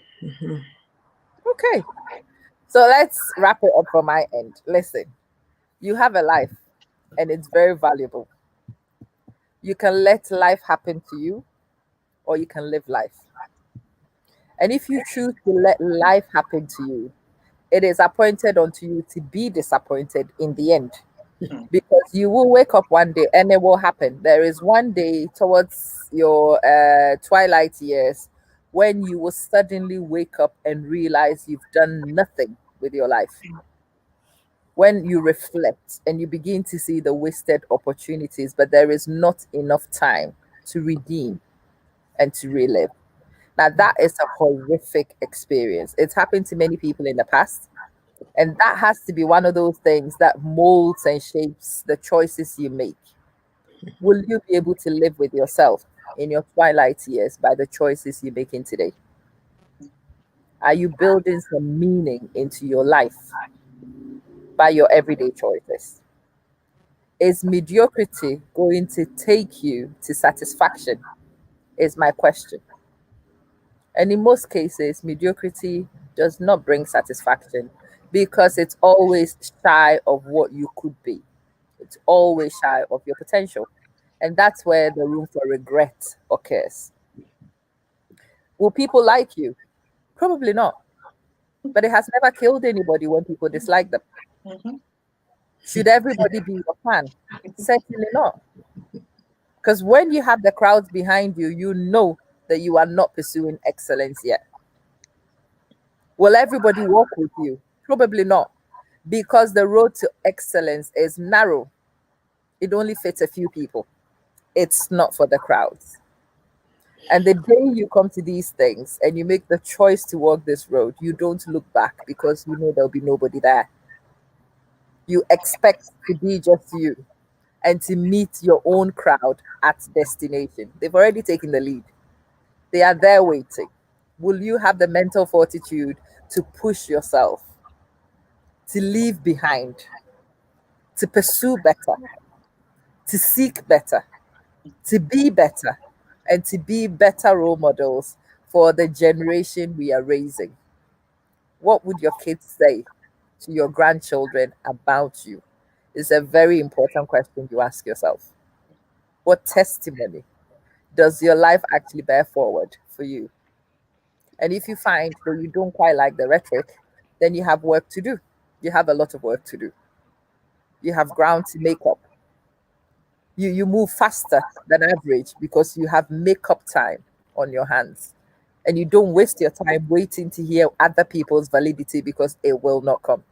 Okay. So let's wrap it up from my end. Listen, you have a life and it's very valuable. You can let life happen to you or you can live life. And if you choose to let life happen to you, it is appointed unto you to be disappointed in the end. Because you will wake up one day and it will happen. There is one day towards your twilight years when you will suddenly wake up and realize you've done nothing with your life. When you reflect and you begin to see the wasted opportunities, but there is not enough time to redeem and to relive. Now, that is a horrific experience. It's happened to many people in the past. And that has to be one of those things that molds and shapes the choices you make. Will you be able to live with yourself in your twilight years by the choices you're making today? Are you building some meaning into your life by your everyday choices? Is mediocrity going to take you to satisfaction? Is my question. And in most cases, mediocrity does not bring satisfaction because it's always shy of what you could be. It's always shy of your potential. And that's where the room for regret occurs. Will people like you? Probably not. But it has never killed anybody when people dislike them. Mhm. Should everybody be your fan? Certainly not. Because when you have the crowds behind you, you know that you are not pursuing excellence yet. Will everybody walk with you? Probably not. Because the road to excellence is narrow, it only fits a few people. It's not for the crowds. And the day you come to these things and you make the choice to walk this road, you don't look back because you know there'll be nobody there. You expect to be just you and to meet your own crowd at destination. They've already taken the lead, they are there waiting. Will you have the mental fortitude to push yourself, to leave behind, to pursue better, to seek better, to be better, and to be better role models for the generation we are raising? What would your kids say to your grandchildren about you? Is a very important question you ask yourself. What testimony does your life actually bear forward for you? And if you find that you don't quite like the rhetoric, then you have work to do. You have a lot of work to do. You have ground to make up. You move faster than average because you have makeup time on your hands. And you don't waste your time waiting to hear other people's validity because it will not come.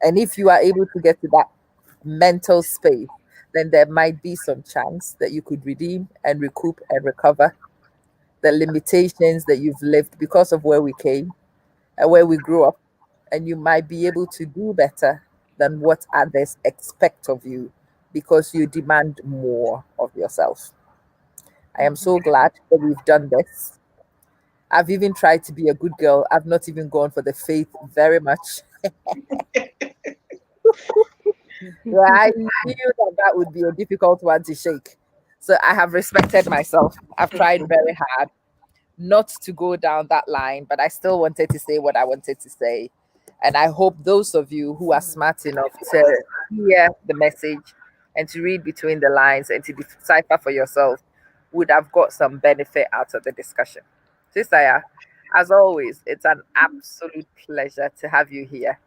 And if you are able to get to that mental space, then there might be some chance that you could redeem and recoup and recover the limitations that you've lived because of where we came and where we grew up. And you might be able to do better than what others expect of you because you demand more of yourself. I am so glad that we've done this. I've even tried to be a good girl. I've not even gone for the faith very much. Yeah, I knew that that would be a difficult one to shake. So I have respected myself. I've tried very hard not to go down that line, but I still wanted to say what I wanted to say. And I hope those of you who are smart enough to hear the message and to read between the lines and to decipher for yourself would have got some benefit out of the discussion. Sister, as always, it's an absolute pleasure to have you here.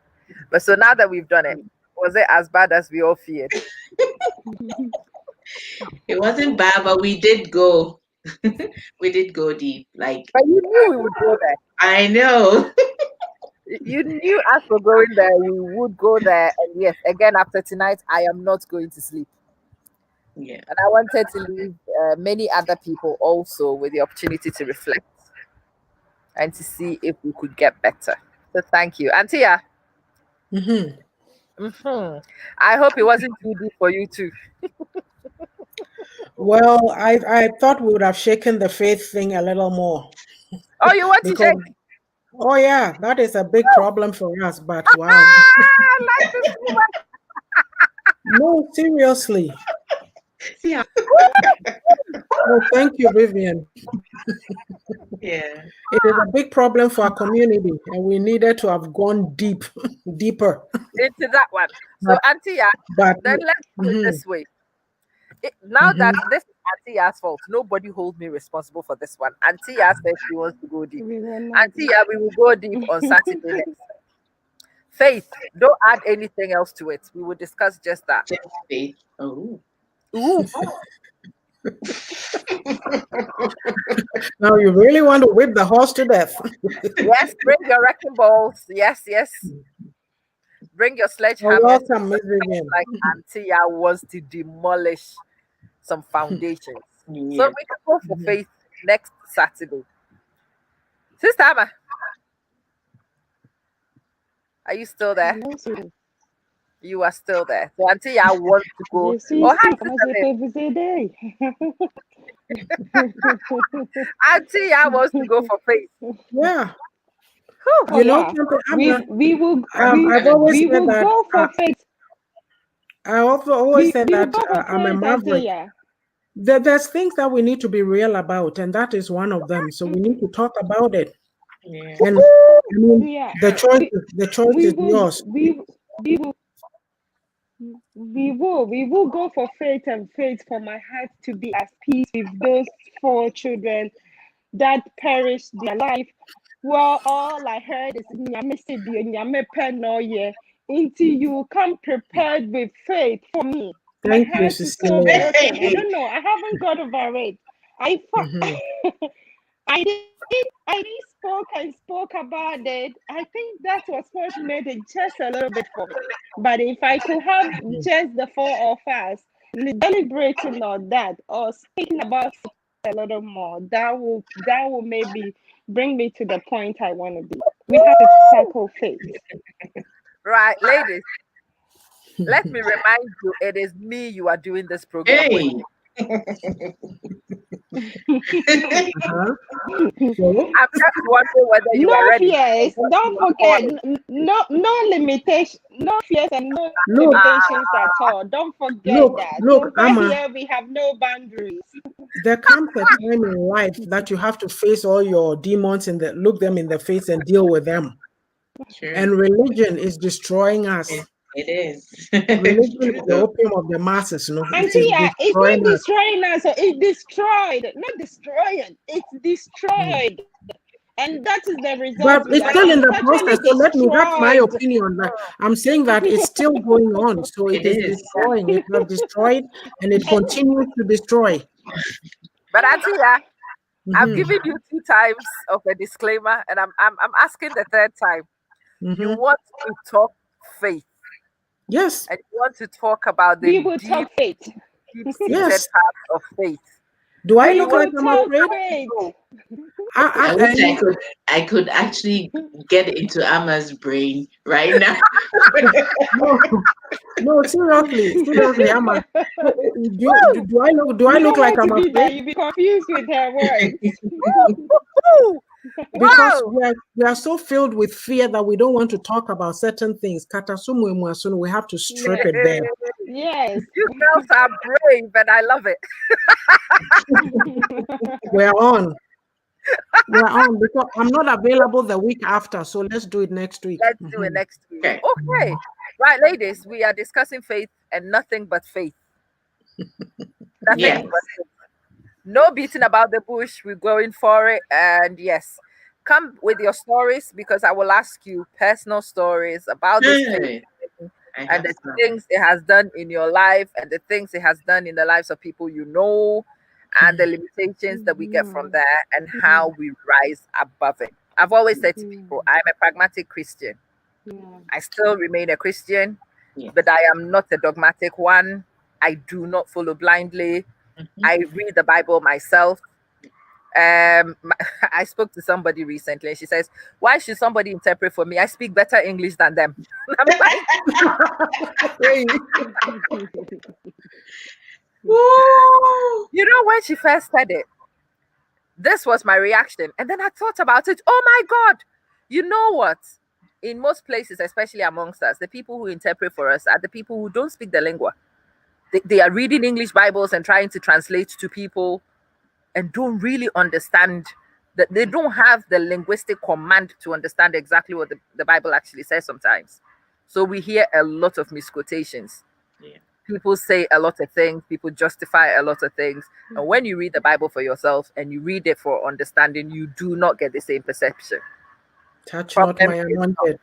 But so now that we've done it, was it as bad as we all feared? It wasn't bad, but we did go. We did go deep. Like, But you knew we would go there. I know. You knew as we're going there, we would go there. And yes, again, after tonight, I am not going to sleep. Yeah. And I wanted to leave many other people also with the opportunity to reflect and to see if we could get better. So thank you. Antia, I hope it wasn't too deep for you too. Well, I thought we would have shaken the faith thing a little more Oh, you want to because shake? Oh yeah, that is a big problem for us. But wow, I like this woman. no, seriously. See how- Oh, thank you, Vivian. yeah. It is a big problem for our community, and we needed to have gone deeper. Into that one. So, But, Auntie, Ya, but then let's do it mhm, this way. Now mhm. that this is Auntie Ya's fault, nobody hold me responsible for this one. Auntie Ya says she wants to go deep. We will not. Auntie Ya, we will go deep on Saturday next. Faith, don't add anything else to it. We will discuss just that. Just faith. Oh. Ooh. Now you really want to whip the horse to death. Yes, bring your wrecking balls. Yes, yes. Bring your You're sledgehammers. welcome, Miss Vivian. Like Auntie Ya wants to demolish some foundations. So Yeah. we can go for faith next Saturday. Sister Amma, are you still there? No, sweetie. You are still there. So Auntie Ya wants to go. Je suis Oh, hi, ici. Comment je Sister peux vous aider? Lynn. Auntie Ya wants to go for faith. Yeah, Oh you know yeah, something. we will I've always we said will that. go for faith. I also always said We will that go for I'm a faith, maverick. Auntie. There's things that we need to be real about, and that is one of them. So we need to talk about it. Yeah. And I mean, Yeah, the choice we is will yours. we will we will go for faith, and faith for my heart to be at peace with those 4 children that perished their life. Well, all I heard is "Nyame se die, nyame pe no ye." Until you come prepared with faith for me. My Thank you, heart is so Cecilia. broken. I don't know. I haven't got over it. I Mhm. I did I spoke about it. I think that was what made it just a little bit for me. But if I could have just the 4 of us deliberating on that or speaking about it a little more, that will maybe bring me to the point I want to be. We have to tackle faith. Right, ladies, let me remind you, it is me you are doing this program with. Hey. Uh-huh. So, I'm just wondering whether you No are ready. fears. What Don't you are forget. calling. No limitation. No fears and no look, limitations at all. Don't forget that. look, Over Amma, here we have no boundaries. there comes a time in life that you have to face all your demons and look them in the face and deal with them. True. And religion is destroying us. It is. Religion is the True. opium of the masses. No, it Auntie, is it's not destroying us. destroying us. So it's destroyed. Not destroying. It's destroyed. And that is the But result we it's are still seeing. in the It's process. actually So that's my destroyed. opinion. I'm saying that it's still going on. So It it is is. destroying. It was destroyed and it continues to destroy. But Auntie, I've Mhm, given you 2 times of a disclaimer, and I'm asking the third time. You mhm. want to talk faith, Yes, and you want to talk about the We will deep, talk faith. deep-seated yes. part of faith. Do I And you look We like will want I'm talk afraid? faith. I I, wish I, I could actually get into Amma's brain right now. no, no, seriously, Amma. Do I You look don't like want I'm to be there. afraid? You'll be confused with her words. Woo! Because Wow! we are so filled with fear that we don't want to talk about certain things. Katasumu emuasono, we have to strip it bare. Yes. You girls are brave, and I love it. We're on. We're on because I'm not available the week after. So let's do it next week. Let's do it next week. Okay. Okay. Right, ladies, we are discussing faith and nothing but faith. Nothing Yes. but faith. No beating about the bush. We're going for it. And yes, come with your stories because I will ask you personal stories about this faith Good. I and have the some. things it has done in your life and the things it has done in the lives of people you know and the limitations that we get from there and how we rise above it. I've always said to people, I'm a pragmatic Christian. I still remain a Christian, Yes. but I am not a dogmatic one. I do not follow blindly. I read the Bible myself. I spoke to somebody recently and she says, why should somebody interpret for me? I speak better English than them. I'm like, Hey, Woo! you know, when she first said it, this was my reaction. And then I thought about it. Oh my God, You know what? In most places, especially amongst us, the people who interpret for us are the people who don't speak the lingua. They are reading English Bibles and trying to translate to people and don't really understand that. They don't have the linguistic command to understand exactly what the Bible actually says sometimes. So we hear a lot of misquotations. Yeah. People say a lot of things, people justify a lot of things. And when you read the Bible for yourself and you read it for understanding, you do not get the same perception. Touch not Problem my is not. anointed.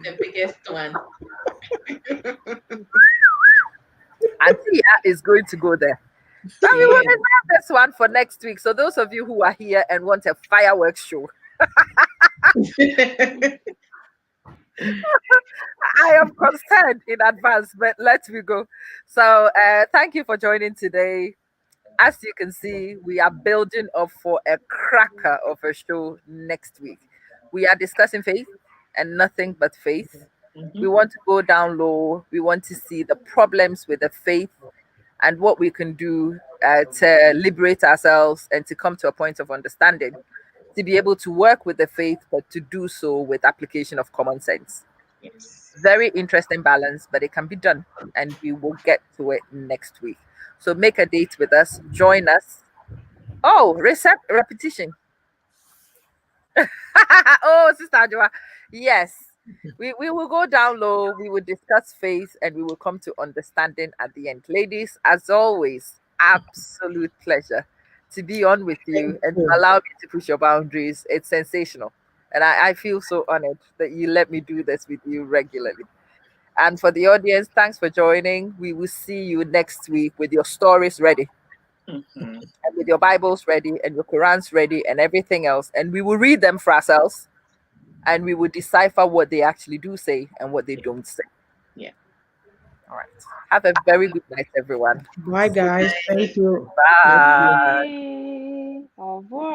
The biggest one. Auntie is going to go there. But we will Yeah. reserve this one for next week. So those of you who are here and want a fireworks show, I am concerned in advance, but let me go. So thank you for joining today. As you can see, we are building up for a cracker of a show next week. We are discussing faith and nothing but faith. We Mhm. want to go down low. We want to see the problems with the faith and what we can do to liberate ourselves and to come to a point of understanding, to be able to work with the faith, but to do so with application of common sense. Yes. Very interesting balance, but it can be done, and we will get to it next week. So make a date with us, join us. Oh, repetition. Oh, Sister Joa. Yes. We will go down low, we will discuss faith, and we will come to understanding at the end. Ladies, as always, absolute pleasure to be on with you Thank and to you. allow me to push your boundaries. It's sensational. And I feel so honored that you let me do this with you regularly. And for the audience, thanks for joining. We will see you next week with your stories ready Mhm. and with your Bibles ready and your Qurans ready and everything else. And we will read them for ourselves and we will decipher what they actually do say and what they Yeah. don't say. Yeah. All right. Have a very good night, everyone. Bye, guys. Thank you. Thank Bye. you. Bye. Au revoir.